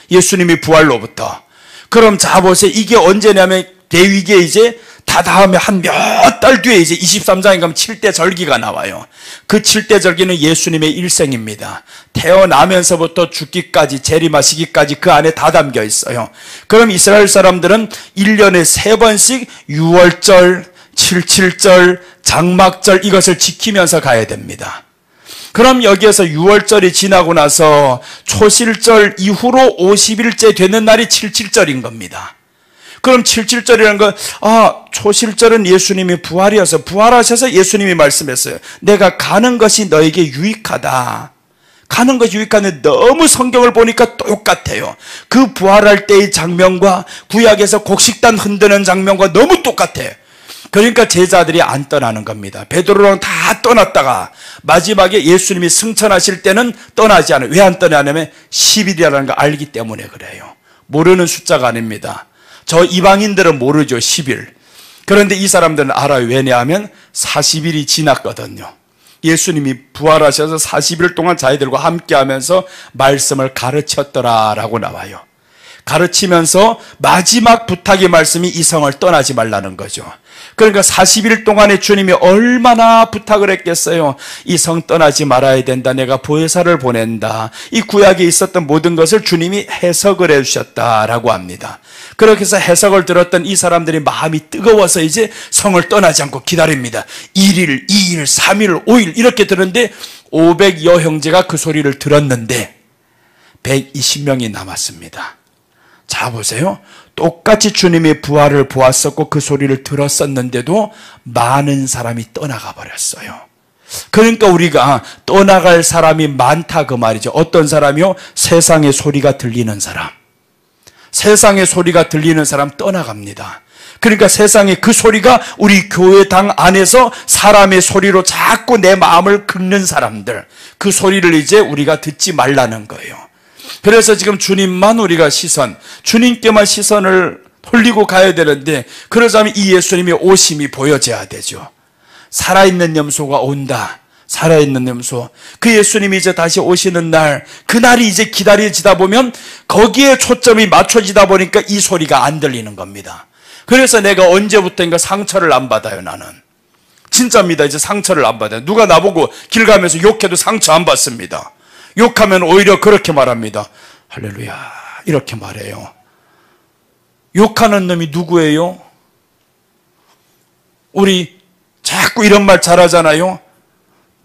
예수님이 부활로부터. 그럼 자 보세요. 이게 언제냐면 대위기에 이제 다 다음에 한 몇 달 뒤에 이제 23장에 가면 7대 절기가 나와요. 그 7대 절기는 예수님의 일생입니다. 태어나면서부터 죽기까지, 재림하시기까지 그 안에 다 담겨 있어요. 그럼 이스라엘 사람들은 1년에 3번씩 6월절, 77절, 장막절 이것을 지키면서 가야 됩니다. 그럼 여기에서 6월절이 지나고 나서 초실절 이후로 50일째 되는 날이 77절인 겁니다. 그럼 77절이라는 건 초실절은 예수님이 부활이어서 부활하셔서 예수님이 말씀했어요. 내가 가는 것이 너에게 유익하다. 가는 것이 유익한데 너무 성경을 보니까 똑같아요. 그 부활할 때의 장면과 구약에서 곡식단 흔드는 장면과 너무 똑같아요. 그러니까 제자들이 안 떠나는 겁니다. 베드로랑 다 떠났다가 마지막에 예수님이 승천하실 때는 떠나지 않아요. 왜 안 떠나냐면 10일이라는 걸 알기 때문에 그래요. 모르는 숫자가 아닙니다. 저 이방인들은 모르죠. 10일. 그런데 이 사람들은 알아요. 왜냐하면 40일이 지났거든요. 예수님이 부활하셔서 40일 동안 자기들과 함께하면서 말씀을 가르쳤더라라고 나와요. 가르치면서 마지막 부탁의 말씀이 이 성을 떠나지 말라는 거죠. 그러니까 40일 동안에 주님이 얼마나 부탁을 했겠어요. 이 성 떠나지 말아야 된다. 내가 보혜사를 보낸다. 이 구약에 있었던 모든 것을 주님이 해석을 해주셨다라고 합니다. 그렇게 해서 해석을 들었던 이 사람들이 마음이 뜨거워서 이제 성을 떠나지 않고 기다립니다. 1일, 2일, 3일, 5일 이렇게 들었는데 500여 형제가 그 소리를 들었는데 120명이 남았습니다. 자 보세요. 똑같이 주님의 부활을 보았었고 그 소리를 들었었는데도 많은 사람이 떠나가 버렸어요. 그러니까 우리가 떠나갈 사람이 많다 그 말이죠. 어떤 사람이요? 세상의 소리가 들리는 사람. 세상의 소리가 들리는 사람 떠나갑니다. 그러니까 세상의 그 소리가 우리 교회당 안에서 사람의 소리로 자꾸 내 마음을 긁는 사람들, 그 소리를 이제 우리가 듣지 말라는 거예요. 그래서 지금 주님만 우리가 주님께만 시선을 돌리고 가야 되는데, 그러자면 이 예수님의 오심이 보여져야 되죠. 살아있는 염소가 온다. 살아있는 염소. 그 예수님이 이제 다시 오시는 날, 그날이 이제 기다려지다 보면 거기에 초점이 맞춰지다 보니까 이 소리가 안 들리는 겁니다. 그래서 내가 언제부터인가 상처를 안 받아요, 나는. 진짜입니다. 이제 상처를 안 받아요. 누가 나보고 길 가면서 욕해도 상처 안 받습니다. 욕하면 오히려 그렇게 말합니다. 할렐루야 이렇게 말해요. 욕하는 놈이 누구예요? 우리 자꾸 이런 말 잘하잖아요.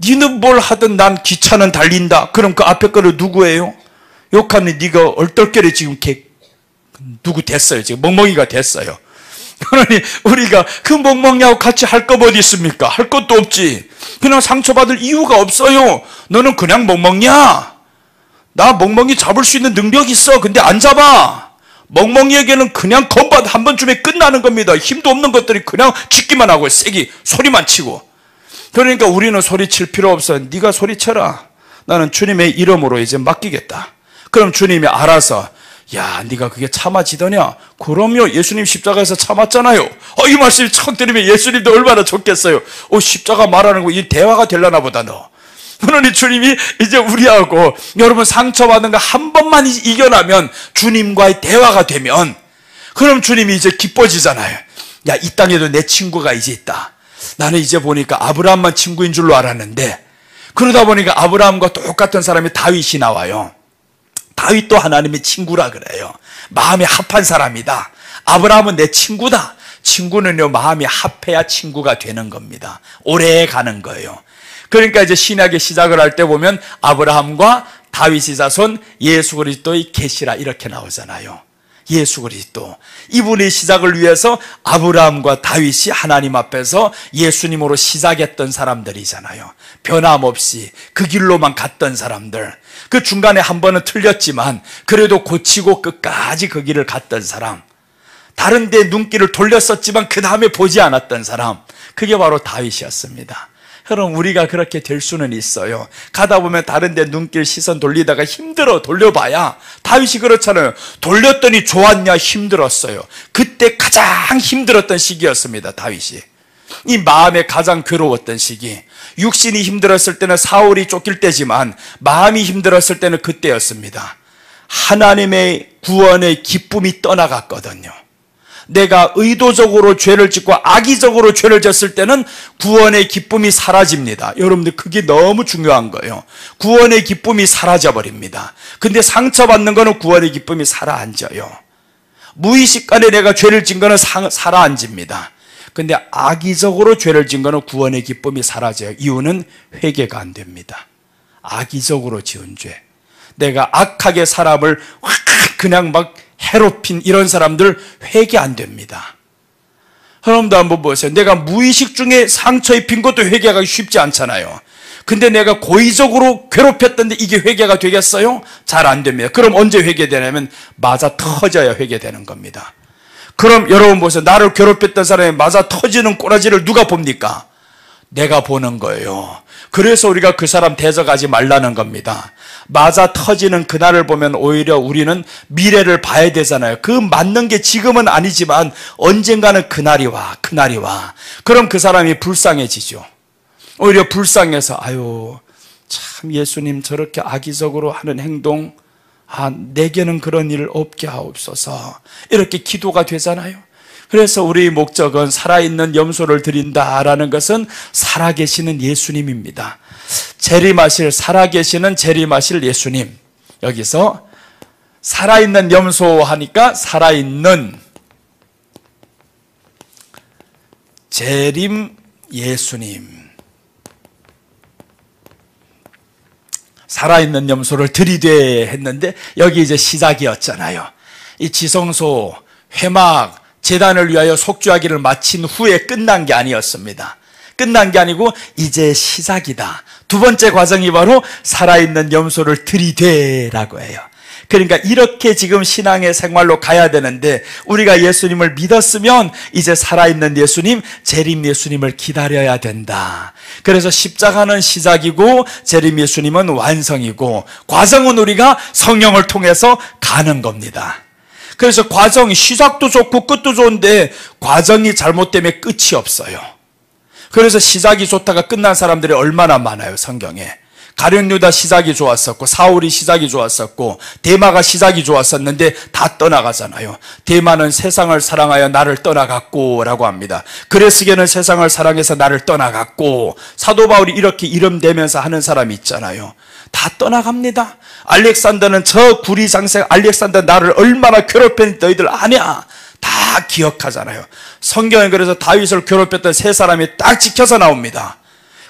니는 뭘 하든 난 기차는 달린다. 그럼 그 앞에 거는 누구예요? 욕하는 네가 얼떨결에 지금 누구 됐어요. 지금 멍멍이가 됐어요. 그러니 우리가 그 멍멍이하고 같이 할 거 어디 있습니까? 할 것도 없지. 그냥 상처받을 이유가 없어요. 너는 그냥 멍멍이야. 나 멍멍이 잡을 수 있는 능력이 있어. 근데 안 잡아. 멍멍이에게는 그냥 건반 한 번쯤에 끝나는 겁니다. 힘도 없는 것들이 그냥 짖기만 하고 세기 소리만 치고. 그러니까 우리는 소리칠 필요 없어. 네가 소리쳐라. 나는 주님의 이름으로 이제 맡기겠다. 그럼 주님이 알아서 야, 네가 그게 참아지더냐? 그럼요. 예수님 십자가에서 참았잖아요. 이 말씀이 척 들으면 예수님도 얼마나 좋겠어요. 십자가 말하는 거 이 대화가 되려나 보다 너. 그러니 주님이 이제 우리하고 여러분 상처받은 거 한 번만 이겨나면 주님과의 대화가 되면 그럼 주님이 이제 기뻐지잖아요. 야, 이 땅에도 내 친구가 이제 있다. 나는 이제 보니까 아브라함만 친구인 줄로 알았는데 그러다 보니까 아브라함과 똑같은 사람이 다윗이 나와요. 다윗도 하나님의 친구라 그래요. 마음이 합한 사람이다. 아브라함은 내 친구다. 친구는요, 마음이 합해야 친구가 되는 겁니다. 오래 가는 거예요. 그러니까 이제 신약의 시작을 할 때 보면 아브라함과 다윗의 자손 예수 그리스도의 계시라 이렇게 나오잖아요. 예수 그리스도. 이분의 시작을 위해서 아브라함과 다윗이 하나님 앞에서 예수님으로 시작했던 사람들이잖아요. 변함없이 그 길로만 갔던 사람들. 그 중간에 한 번은 틀렸지만 그래도 고치고 끝까지 그 길을 갔던 사람. 다른 데 눈길을 돌렸었지만 그 다음에 보지 않았던 사람, 그게 바로 다윗이었습니다. 여러분, 우리가 그렇게 될 수는 있어요. 가다 보면 다른 데 눈길 시선 돌리다가 힘들어 돌려봐야, 다윗이 그렇잖아요. 돌렸더니 좋았냐, 힘들었어요. 그때 가장 힘들었던 시기였습니다, 다윗이. 이 마음에 가장 괴로웠던 시기. 육신이 힘들었을 때는 사울이 쫓길 때지만 마음이 힘들었을 때는 그때였습니다. 하나님의 구원의 기쁨이 떠나갔거든요. 내가 의도적으로 죄를 짓고 악의적으로 죄를 졌을 때는 구원의 기쁨이 사라집니다. 여러분들, 그게 너무 중요한 거예요. 구원의 기쁨이 사라져버립니다. 근데 상처받는 거는 구원의 기쁨이 살아앉아요. 무의식간에 내가 죄를 진 거는 살아앉습니다. 근데 악의적으로 죄를 진 거는 구원의 기쁨이 사라져요. 이유는 회개가 안 됩니다. 악의적으로 지은 죄. 내가 악하게 사람을 확 그냥 막 해롭힌 이런 사람들 회개 안 됩니다. 여러분도 한번 보세요. 내가 무의식 중에 상처 입힌 것도 회개하기 쉽지 않잖아요. 근데 내가 고의적으로 괴롭혔던데 이게 회개가 되겠어요? 잘 안 됩니다. 그럼 언제 회개되냐면 맞아 터져야 회개되는 겁니다. 그럼 여러분 보세요. 나를 괴롭혔던 사람이 맞아 터지는 꼬라지를 누가 봅니까? 내가 보는 거예요. 그래서 우리가 그 사람 대적하지 말라는 겁니다. 맞아 터지는 그날을 보면 오히려 우리는 미래를 봐야 되잖아요. 그 맞는 게 지금은 아니지만 언젠가는 그날이 와. 그럼 그 사람이 불쌍해지죠. 오히려 불쌍해서 아유, 참 예수님 저렇게 악의적으로 하는 행동, 내게는 그런 일 없게 하옵소서, 이렇게 기도가 되잖아요. 그래서 우리의 목적은 살아있는 염소를 드린다라는 것은 살아계시는 예수님입니다. 살아계시는 재림하실 예수님. 여기서 살아있는 염소 하니까 살아있는 재림 예수님. 살아있는 염소를 들이되 했는데 여기 이제 시작이었잖아요. 이 지성소, 회막, 제단을 위하여 속죄하기를 마친 후에 끝난 게 아니었습니다. 끝난 게 아니고 이제 시작이다. 두 번째 과정이 바로 살아있는 염소를 들이되라고 해요. 그러니까 이렇게 지금 신앙의 생활로 가야 되는데 우리가 예수님을 믿었으면 이제 살아있는 예수님, 재림 예수님을 기다려야 된다. 그래서 십자가는 시작이고 재림 예수님은 완성이고 과정은 우리가 성령을 통해서 가는 겁니다. 그래서 과정이 시작도 좋고 끝도 좋은데 과정이 잘못되면 끝이 없어요. 그래서 시작이 좋다가 끝난 사람들이 얼마나 많아요, 성경에. 가룟 유다 시작이 좋았었고 사울이 시작이 좋았었고 데마가 시작이 좋았었는데 다 떠나가잖아요. 데마는 세상을 사랑하여 나를 떠나갔고 라고 합니다. 그레스게는 세상을 사랑해서 나를 떠나갔고, 사도 바울이 이렇게 이름 대면서 하는 사람이 있잖아요. 다 떠나갑니다. 알렉산더는 저 구리 장생 알렉산더 나를 얼마나 괴롭혔는지 너희들 아냐? 다 기억하잖아요. 성경에 그래서 다윗을 괴롭혔던 세 사람이 딱 지켜서 나옵니다.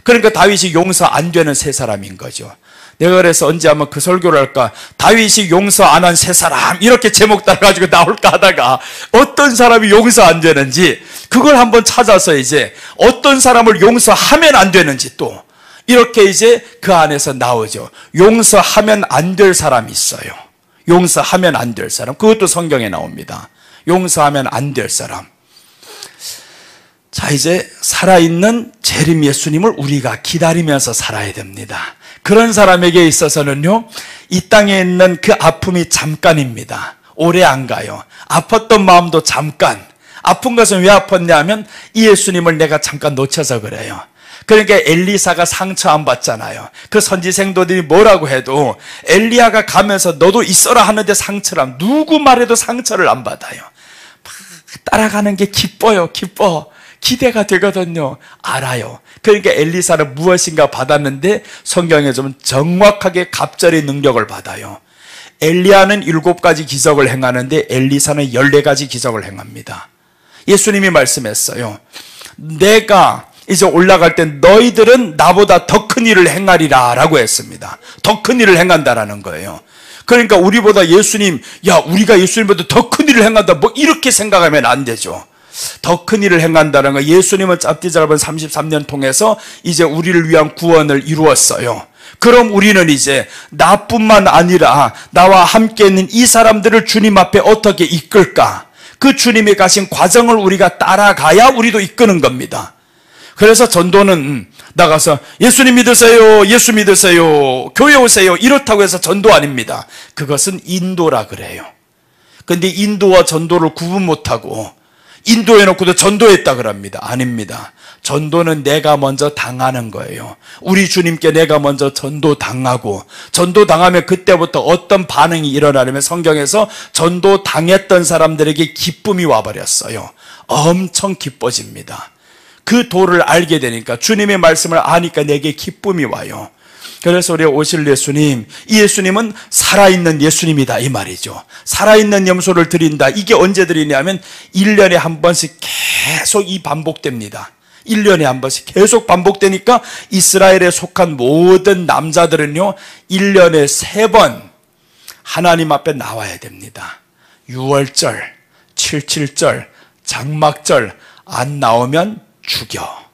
그러니까 다윗이 용서 안 되는 세 사람인 거죠. 내가 그래서 언제 한번 그 설교를 할까? 다윗이 용서 안 한 세 사람, 이렇게 제목 따라가지고 나올까 하다가 어떤 사람이 용서 안 되는지 그걸 한번 찾아서 이제 어떤 사람을 용서하면 안 되는지 또 이렇게 이제 그 안에서 나오죠. 용서하면 안 될 사람이 있어요. 용서하면 안 될 사람. 그것도 성경에 나옵니다. 용서하면 안 될 사람. 자, 이제 살아있는 재림 예수님을 우리가 기다리면서 살아야 됩니다. 그런 사람에게 있어서는요, 이 땅에 있는 그 아픔이 잠깐입니다. 오래 안 가요. 아팠던 마음도 잠깐. 아픈 것은 왜 아팠냐 하면 이 예수님을 내가 잠깐 놓쳐서 그래요. 그러니까 엘리사가 상처 안 받잖아요. 그 선지생도들이 뭐라고 해도 엘리야가 가면서 너도 있어라 하는데 상처를, 누구 말해도 상처를 안 받아요. 따라가는 게 기뻐요. 기대가 되거든요. 알아요. 그러니까 엘리사는 무엇인가 받았는데 성경에 좀 정확하게 갑절의 능력을 받아요. 엘리야는 7가지 기적을 행하는데 엘리사는 14가지 기적을 행합니다. 예수님이 말씀했어요. 내가 이제 올라갈 때 너희들은 나보다 더 큰 일을 행하리라 라고 했습니다. 더 큰 일을 행한다라는 거예요. 그러니까 우리보다 예수님, 야, 우리가 예수님보다 더 큰 일을 행한다, 뭐 이렇게 생각하면 안 되죠. 더 큰 일을 행한다는 거. 예수님은 짧디 짧은 33년 통해서 이제 우리를 위한 구원을 이루었어요. 그럼 우리는 이제 나뿐만 아니라 나와 함께 있는 이 사람들을 주님 앞에 어떻게 이끌까? 그 주님이 가신 과정을 우리가 따라가야 우리도 이끄는 겁니다. 그래서 전도는 나가서 예수님 믿으세요, 예수 믿으세요, 교회 오세요 이렇다고 해서 전도 아닙니다. 그것은 인도라 그래요. 근데 인도와 전도를 구분 못하고 인도해놓고도 전도했다 그럽니다. 아닙니다. 전도는 내가 먼저 당하는 거예요. 우리 주님께 내가 먼저 전도당하고, 전도당하면 그때부터 어떤 반응이 일어나냐면 성경에서 전도당했던 사람들에게 기쁨이 와버렸어요. 엄청 기뻐집니다. 그 도를 알게 되니까, 주님의 말씀을 아니까 내게 기쁨이 와요. 그래서 우리 오실 예수님, 이 예수님은 살아있는 예수님이다 이 말이죠. 살아있는 염소를 드린다. 이게 언제 드리냐면 1년에 한 번씩 계속 이 반복됩니다. 1년에 한 번씩 계속 반복되니까 이스라엘에 속한 모든 남자들은요 1년에 3번 하나님 앞에 나와야 됩니다. 6월절, 77절, 장막절 안 나오면 죽여.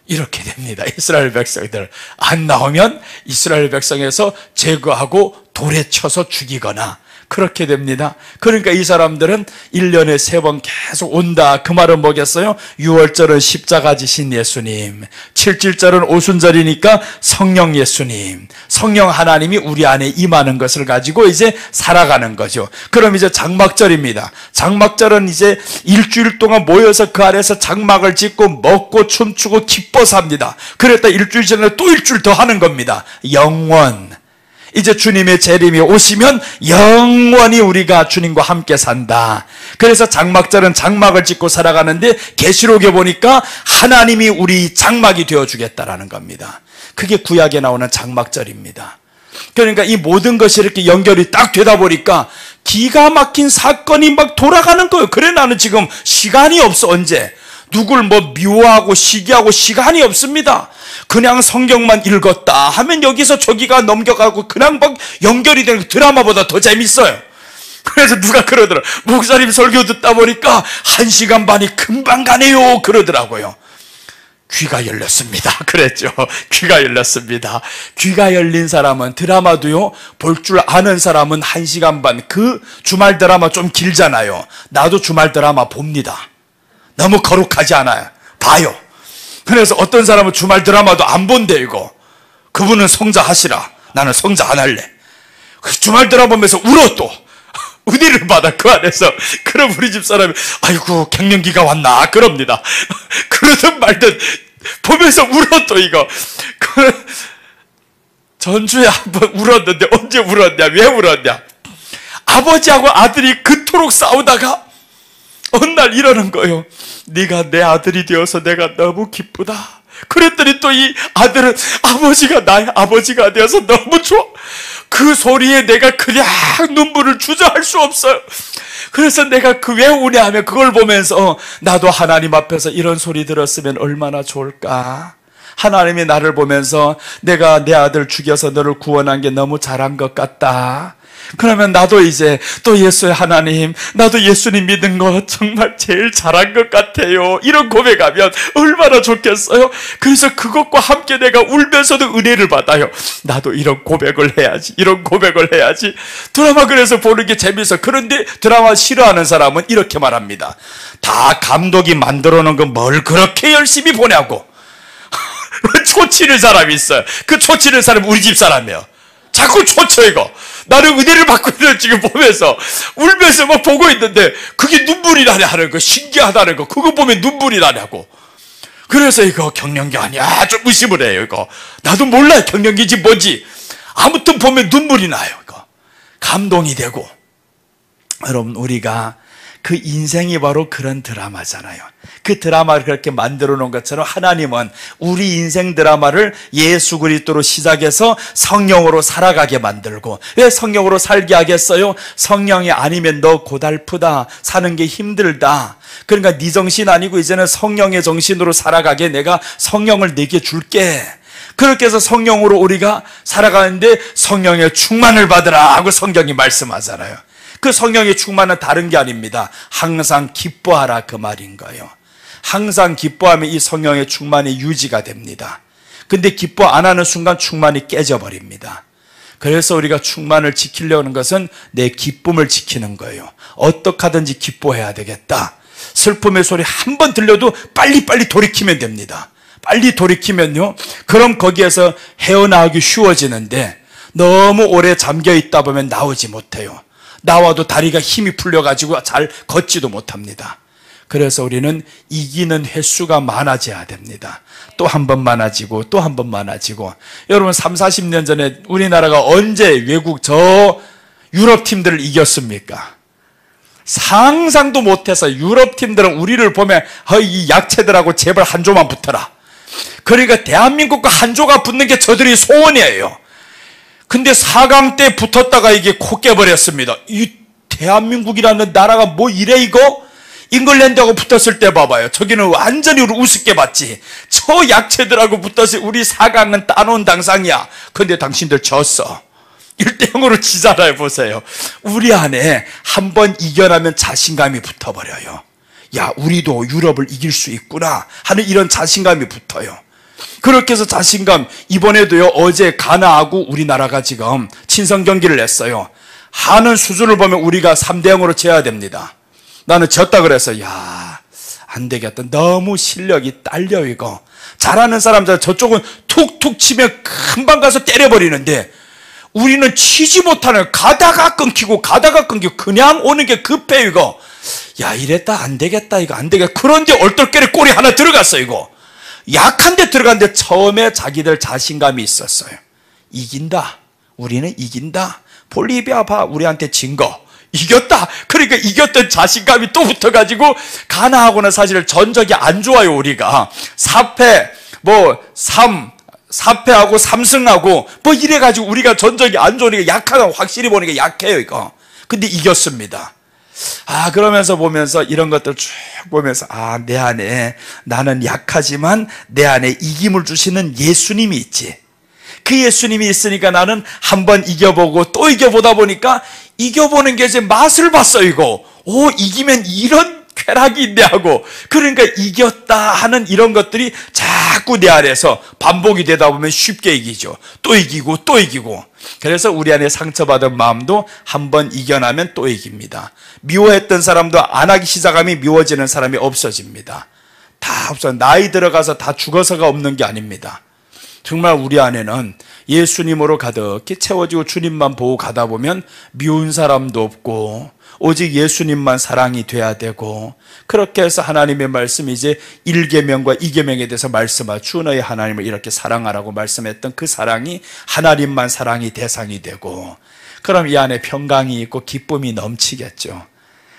이렇게 됩니다. 이스라엘 백성들 안 나오면 이스라엘 백성에서 제거하고 돌에 쳐서 죽이거나 그렇게 됩니다. 그러니까 이 사람들은 1년에 3번 계속 온다. 그 말은 뭐겠어요? 6월절은 십자가 지신 예수님, 77절은 오순절이니까 성령 예수님, 성령 하나님이 우리 안에 임하는 것을 가지고 이제 살아가는 거죠. 그럼 이제 장막절입니다. 장막절은 이제 일주일 동안 모여서 그 안에서 장막을 짓고 먹고 춤추고 기뻐서 합니다. 그랬다 일주일 전에 또 일주일 더 하는 겁니다. 영원. 이제 주님의 재림이 오시면 영원히 우리가 주님과 함께 산다. 그래서 장막절은 장막을 짓고 살아가는데 계시록에 보니까 하나님이 우리 장막이 되어주겠다라는 겁니다. 그게 구약에 나오는 장막절입니다. 그러니까 이 모든 것이 이렇게 연결이 딱 되다 보니까 기가 막힌 사건이 막 돌아가는 거예요. 그래 나는 지금 시간이 없어. 언제 누굴 뭐 미워하고 시기하고 시간이 없습니다. 그냥 성경만 읽었다 하면 여기서 저기가 넘겨가고 그냥 막 연결이 되는 드라마보다 더 재밌어요. 그래서 누가 그러더라. 목사님 설교 듣다 보니까 1시간 반이 금방 가네요 그러더라고요. 귀가 열렸습니다. 그랬죠. 귀가 열렸습니다. 귀가 열린 사람은 드라마도요 볼 줄 아는 사람은 1시간 반. 그 주말 드라마 좀 길잖아요. 나도 주말 드라마 봅니다. 너무 거룩하지 않아요. 봐요. 그래서 어떤 사람은 주말 드라마도 안 본대 이거. 그분은 성자 하시라. 나는 성자 안 할래. 주말 드라마 보면서 울어 또. 은혜를 받아 그 안에서. 그럼 우리 집 사람이 아이고 갱년기가 왔나 그럽니다. 그러든 말든 보면서 울어 또 이거. 전주에 한번 울었는데 언제 울었냐 왜 울었냐. 아버지하고 아들이 그토록 싸우다가 어느 날 이러는 거예요. 네가 내 아들이 되어서 내가 너무 기쁘다. 그랬더니 또 이 아들은 아버지가 나의 아버지가 되어서 너무 좋아. 그 소리에 내가 그냥 눈물을 주저할 수 없어요. 그래서 내가 그 왜 우냐 하면 그걸 보면서 나도 하나님 앞에서 이런 소리 들었으면 얼마나 좋을까. 하나님이 나를 보면서 내가 내 아들 죽여서 너를 구원한 게 너무 잘한 것 같다. 그러면 나도 이제 또 예수의 하나님, 나도 예수님 믿은 거 정말 제일 잘한 것 같아요. 이런 고백하면 얼마나 좋겠어요. 그래서 그것과 함께 내가 울면서도 은혜를 받아요. 나도 이런 고백을 해야지, 이런 고백을 해야지. 드라마 그래서 보는 게 재밌어. 그런데 드라마 싫어하는 사람은 이렇게 말합니다. 다 감독이 만들어 놓은 거 뭘 그렇게 열심히 보냐고. 초치는 사람이 있어요. 그 초치는 사람은 우리 집 사람이에요. 자꾸 초쳐 이거. 나는 은혜를 받고 있는 지금 보면서 울면서 막 보고 있는데 그게 눈물이 나냐 하는 거. 신기하다는 거. 그거 보면 눈물이 나냐고. 그래서 이거 경련기 아니야. 좀 의심을 해요 이거. 나도 몰라요 경련기인지 뭔지. 아무튼 보면 눈물이 나요 이거. 감동이 되고. 여러분 우리가 그 인생이 바로 그런 드라마잖아요. 그 드라마를 그렇게 만들어 놓은 것처럼 하나님은 우리 인생 드라마를 예수 그리스도로 시작해서 성령으로 살아가게 만들고. 왜 성령으로 살게 하겠어요? 성령이 아니면 너 고달프다, 사는 게 힘들다. 그러니까 네 정신 아니고 이제는 성령의 정신으로 살아가게 내가 성령을 내게 줄게. 그렇게 해서 성령으로 우리가 살아가는데 성령의 충만을 받으라 하고 성경이 말씀하잖아요. 그 성령의 충만은 다른 게 아닙니다. 항상 기뻐하라 그 말인 거예요. 항상 기뻐하면 이 성령의 충만이 유지가 됩니다. 근데 기뻐 안 하는 순간 충만이 깨져버립니다. 그래서 우리가 충만을 지키려는 것은 내 기쁨을 지키는 거예요. 어떻게 하든지 기뻐해야 되겠다. 슬픔의 소리 한 번 들려도 빨리빨리 돌이키면 됩니다. 빨리 돌이키면요, 그럼 거기에서 헤어나오기 쉬워지는데 너무 오래 잠겨 있다 보면 나오지 못해요. 나와도 다리가 힘이 풀려가지고 잘 걷지도 못합니다. 그래서 우리는 이기는 횟수가 많아져야 됩니다. 또 한 번 많아지고 또 한 번 많아지고. 여러분 30, 40년 전에 우리나라가 언제 외국 유럽 팀들을 이겼습니까? 상상도 못해서 유럽 팀들은 우리를 보면 이 약체들하고 제발 한 조만 붙어라. 그러니까 대한민국과 한 조가 붙는 게 저들이 소원이에요. 근데 4강 때 붙었다가 이게 코 깨버렸습니다. 이 대한민국이라는 나라가 뭐 이래 이거? 잉글랜드하고 붙었을 때 봐봐요. 저기는 완전히 우습게 봤지. 저 약체들하고 붙어서 우리 4강은 따놓은 당상이야. 근데 당신들 졌어. 1대0으로 지잖아요. 보세요. 우리 안에 한번 이겨나면 자신감이 붙어버려요. 야, 우리도 유럽을 이길 수 있구나 하는 이런 자신감이 붙어요. 그렇게 해서 자신감, 이번에도요, 어제 가나하고 우리나라가 지금 친선 경기를 했어요. 하는 수준을 보면 우리가 3대0으로 져야 됩니다. 나는 졌다 그래서 야, 안 되겠다. 너무 실력이 딸려 이거. 잘하는 사람들 저쪽은 툭툭 치면 금방 가서 때려버리는데 우리는 치지 못하는, 가다가 끊기고 그냥 오는 게 급해 이거. 야, 이랬다 안 되겠다 이거 안 되겠다. 그런데 얼떨결에 골이 하나 들어갔어 이거. 약한데 들어갔는데 처음에 자기들 자신감이 있었어요. 이긴다. 우리는 이긴다. 볼리비아 봐, 우리한테 진 거. 이겼다. 그러니까 이겼던 자신감이 또 붙어가지고 가나하고는 사실 전적이 안 좋아요. 우리가 4패 4패하고 3승하고 뭐 이래가지고 우리가 전적이 안 좋으니까 약하다. 확실히 보니까 약해요 이거. 근데 이겼습니다. 그러면서 보면서 이런 것들 쭉 보면서 내 안에 나는 약하지만 내 안에 이김을 주시는 예수님이 있지. 그 예수님이 있으니까 나는 한번 이겨보고 또 이겨보다 보니까 이겨보는 게 이제 맛을 봤어 이거. 이기면 이런 쾌락이 있네 하고. 그러니까 이겼다 하는 이런 것들이 자꾸 내 안에서 반복이 되다 보면 쉽게 이기죠. 또 이기고 또 이기고. 그래서 우리 안에 상처받은 마음도 한번 이겨나면 또 이깁니다. 미워했던 사람도 안 하기 시작하면 미워지는 사람이 없어집니다. 다 없어. 나이 들어가서 다 죽어서가 없는 게 아닙니다. 정말 우리 안에는 예수님으로 가득히 채워지고 주님만 보고 가다 보면 미운 사람도 없고 오직 예수님만 사랑이 돼야 되고, 그렇게 해서 하나님의 말씀이 이제 1계명과 2계명에 대해서 말씀하고 주 너의 하나님을 이렇게 사랑하라고 말씀했던 그 사랑이 하나님만 사랑이 대상이 되고, 그럼 이 안에 평강이 있고 기쁨이 넘치겠죠.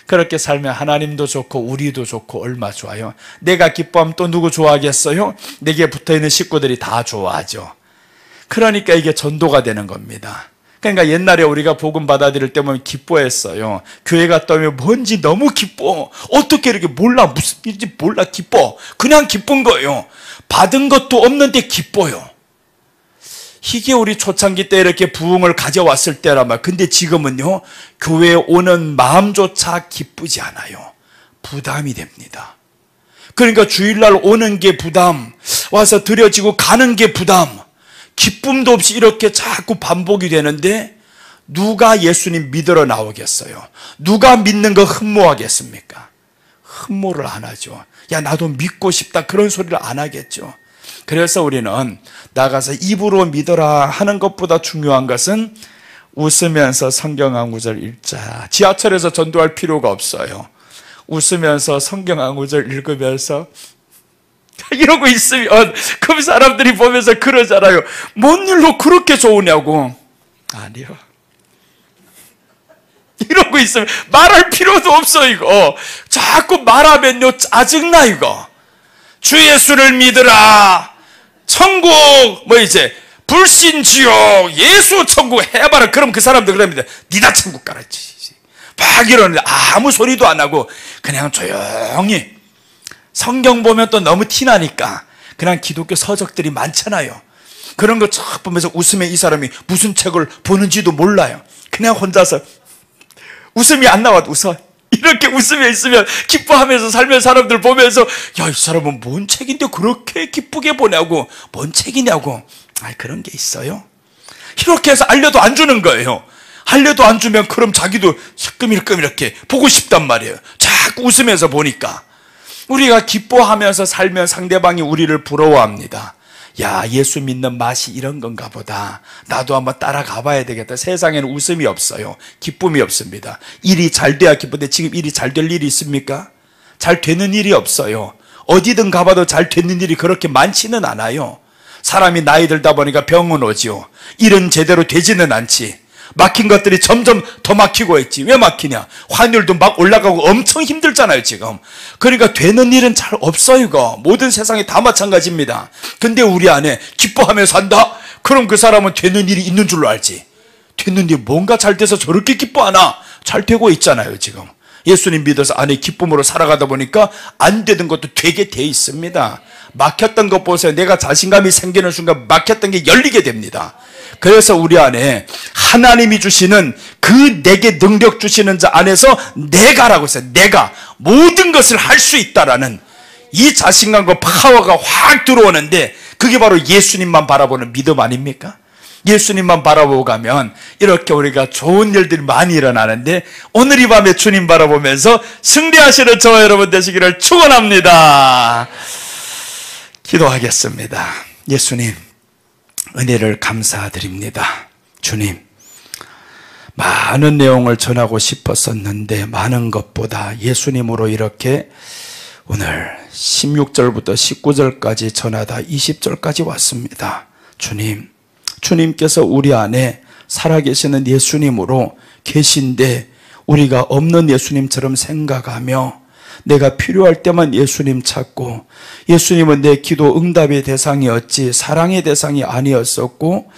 그렇게 살면 하나님도 좋고 우리도 좋고 얼마 좋아요. 내가 기뻐하면 또 누구 좋아하겠어요? 내게 붙어있는 식구들이 다 좋아하죠. 그러니까 이게 전도가 되는 겁니다. 그러니까 옛날에 우리가 복음 받아들일 때 보면 기뻐했어요. 교회 갔다 오면 뭔지 너무 기뻐. 어떻게 이렇게 몰라, 무슨 일인지 몰라, 기뻐. 그냥 기쁜 거예요. 받은 것도 없는데 기뻐요. 이게 우리 초창기 때 이렇게 부흥을 가져왔을 때란 말. 근데 지금은요, 교회에 오는 마음조차 기쁘지 않아요. 부담이 됩니다. 그러니까 주일날 오는 게 부담, 와서 드려지고 가는 게 부담, 기쁨도 없이 이렇게 자꾸 반복이 되는데 누가 예수님 믿으러 나오겠어요? 누가 믿는 거 흠모하겠습니까? 흠모를 안 하죠. 야, 나도 믿고 싶다, 그런 소리를 안 하겠죠. 그래서 우리는 나가서 입으로 믿어라 하는 것보다 중요한 것은 웃으면서 성경 한 구절 읽자. 지하철에서 전도할 필요가 없어요. 웃으면서 성경 한 구절 읽으면서 이러고 있으면 그 사람들이 보면서 그러잖아요. 뭔 일로 그렇게 좋으냐고. 아니요. 이러고 있으면 말할 필요도 없어 이거. 자꾸 말하면요 짜증나 이거. 주 예수를 믿으라. 천국 이제 불신지옥 예수 천국 해봐라. 그럼 그 사람들 그럽니다. 니다 천국 가라지. 막 이러는데 아무 소리도 안 하고 그냥 조용히. 성경 보면 또 너무 티나니까 그냥 기독교 서적들이 많잖아요. 그런 거 쫙 보면서 웃으면 이 사람이 무슨 책을 보는지도 몰라요. 그냥 혼자서 웃음이 안 나와도 웃어. 이렇게 웃으며 있으면 기뻐하면서 살면 사람들 보면서 야, 이 사람은 뭔 책인데 그렇게 기쁘게 보냐고. 뭔 책이냐고. 그런 게 있어요. 이렇게 해서 알려도 안 주는 거예요. 알려도 안 주면 그럼 자기도 끄밀끄밀 이렇게 보고 싶단 말이에요. 자꾸 웃으면서 보니까. 우리가 기뻐하면서 살면 상대방이 우리를 부러워합니다. 야, 예수 믿는 맛이 이런 건가 보다. 나도 한번 따라가 봐야 되겠다. 세상에는 웃음이 없어요. 기쁨이 없습니다. 일이 잘 돼야 기쁜데 지금 일이 잘 될 일이 있습니까? 잘 되는 일이 없어요. 어디든 가봐도 잘 되는 일이 그렇게 많지는 않아요. 사람이 나이 들다 보니까 병은 오지요. 일은 제대로 되지는 않지. 막힌 것들이 점점 더 막히고 있지. 왜 막히냐? 환율도 막 올라가고 엄청 힘들잖아요, 지금. 그러니까 되는 일은 잘 없어요, 이거. 모든 세상이 다 마찬가지입니다. 근데 우리 안에 기뻐하며 산다? 그럼 그 사람은 되는 일이 있는 줄로 알지. 되는 일이 뭔가 잘 돼서 저렇게 기뻐하나? 잘 되고 있잖아요, 지금. 예수님 믿어서 안에 기쁨으로 살아가다 보니까 안 되는 것도 되게 돼 있습니다. 막혔던 것 보세요. 내가 자신감이 생기는 순간 막혔던 게 열리게 됩니다. 그래서 우리 안에 하나님이 주시는 그 내게 능력 주시는 자 안에서 내가라고 했어요. 내가 모든 것을 할 수 있다라는 이 자신감과 파워가 확 들어오는데 그게 바로 예수님만 바라보는 믿음 아닙니까? 예수님만 바라보고 가면 이렇게 우리가 좋은 일들이 많이 일어나는데 오늘 이 밤에 주님 바라보면서 승리하시는 저와 여러분 되시기를 축원합니다. 기도하겠습니다. 예수님, 은혜를 감사드립니다. 주님, 많은 내용을 전하고 싶었었는데 많은 것보다 예수님으로 이렇게 오늘 16절부터 19절까지 전하다 20절까지 왔습니다. 주님, 주님께서 우리 안에 살아계시는 예수님으로 계신데 우리가 없는 예수님처럼 생각하며 내가 필요할 때만 예수님 찾고 예수님은 내 기도 응답의 대상이었지 사랑의 대상이 아니었었고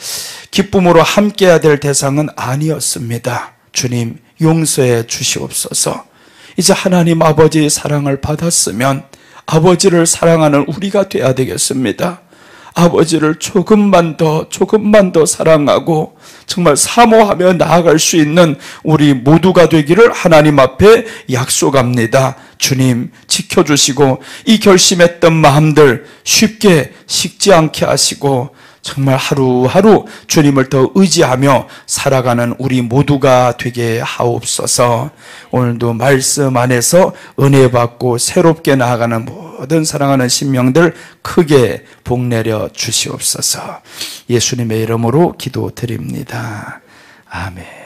기쁨으로 함께해야 될 대상은 아니었습니다. 주님, 용서해 주시옵소서. 이제 하나님 아버지의 사랑을 받았으면 아버지를 사랑하는 우리가 돼야 되겠습니다. 아버지를 조금만 더 사랑하고 정말 사모하며 나아갈 수 있는 우리 모두가 되기를 하나님 앞에 약속합니다. 주님, 지켜주시고 이 결심했던 마음들 쉽게 식지 않게 하시고 정말 하루하루 주님을 더 의지하며 살아가는 우리 모두가 되게 하옵소서. 오늘도 말씀 안에서 은혜 받고 새롭게 나아가는 모든 사랑하는 심령들 크게 복내려 주시옵소서. 예수님의 이름으로 기도드립니다. 아멘.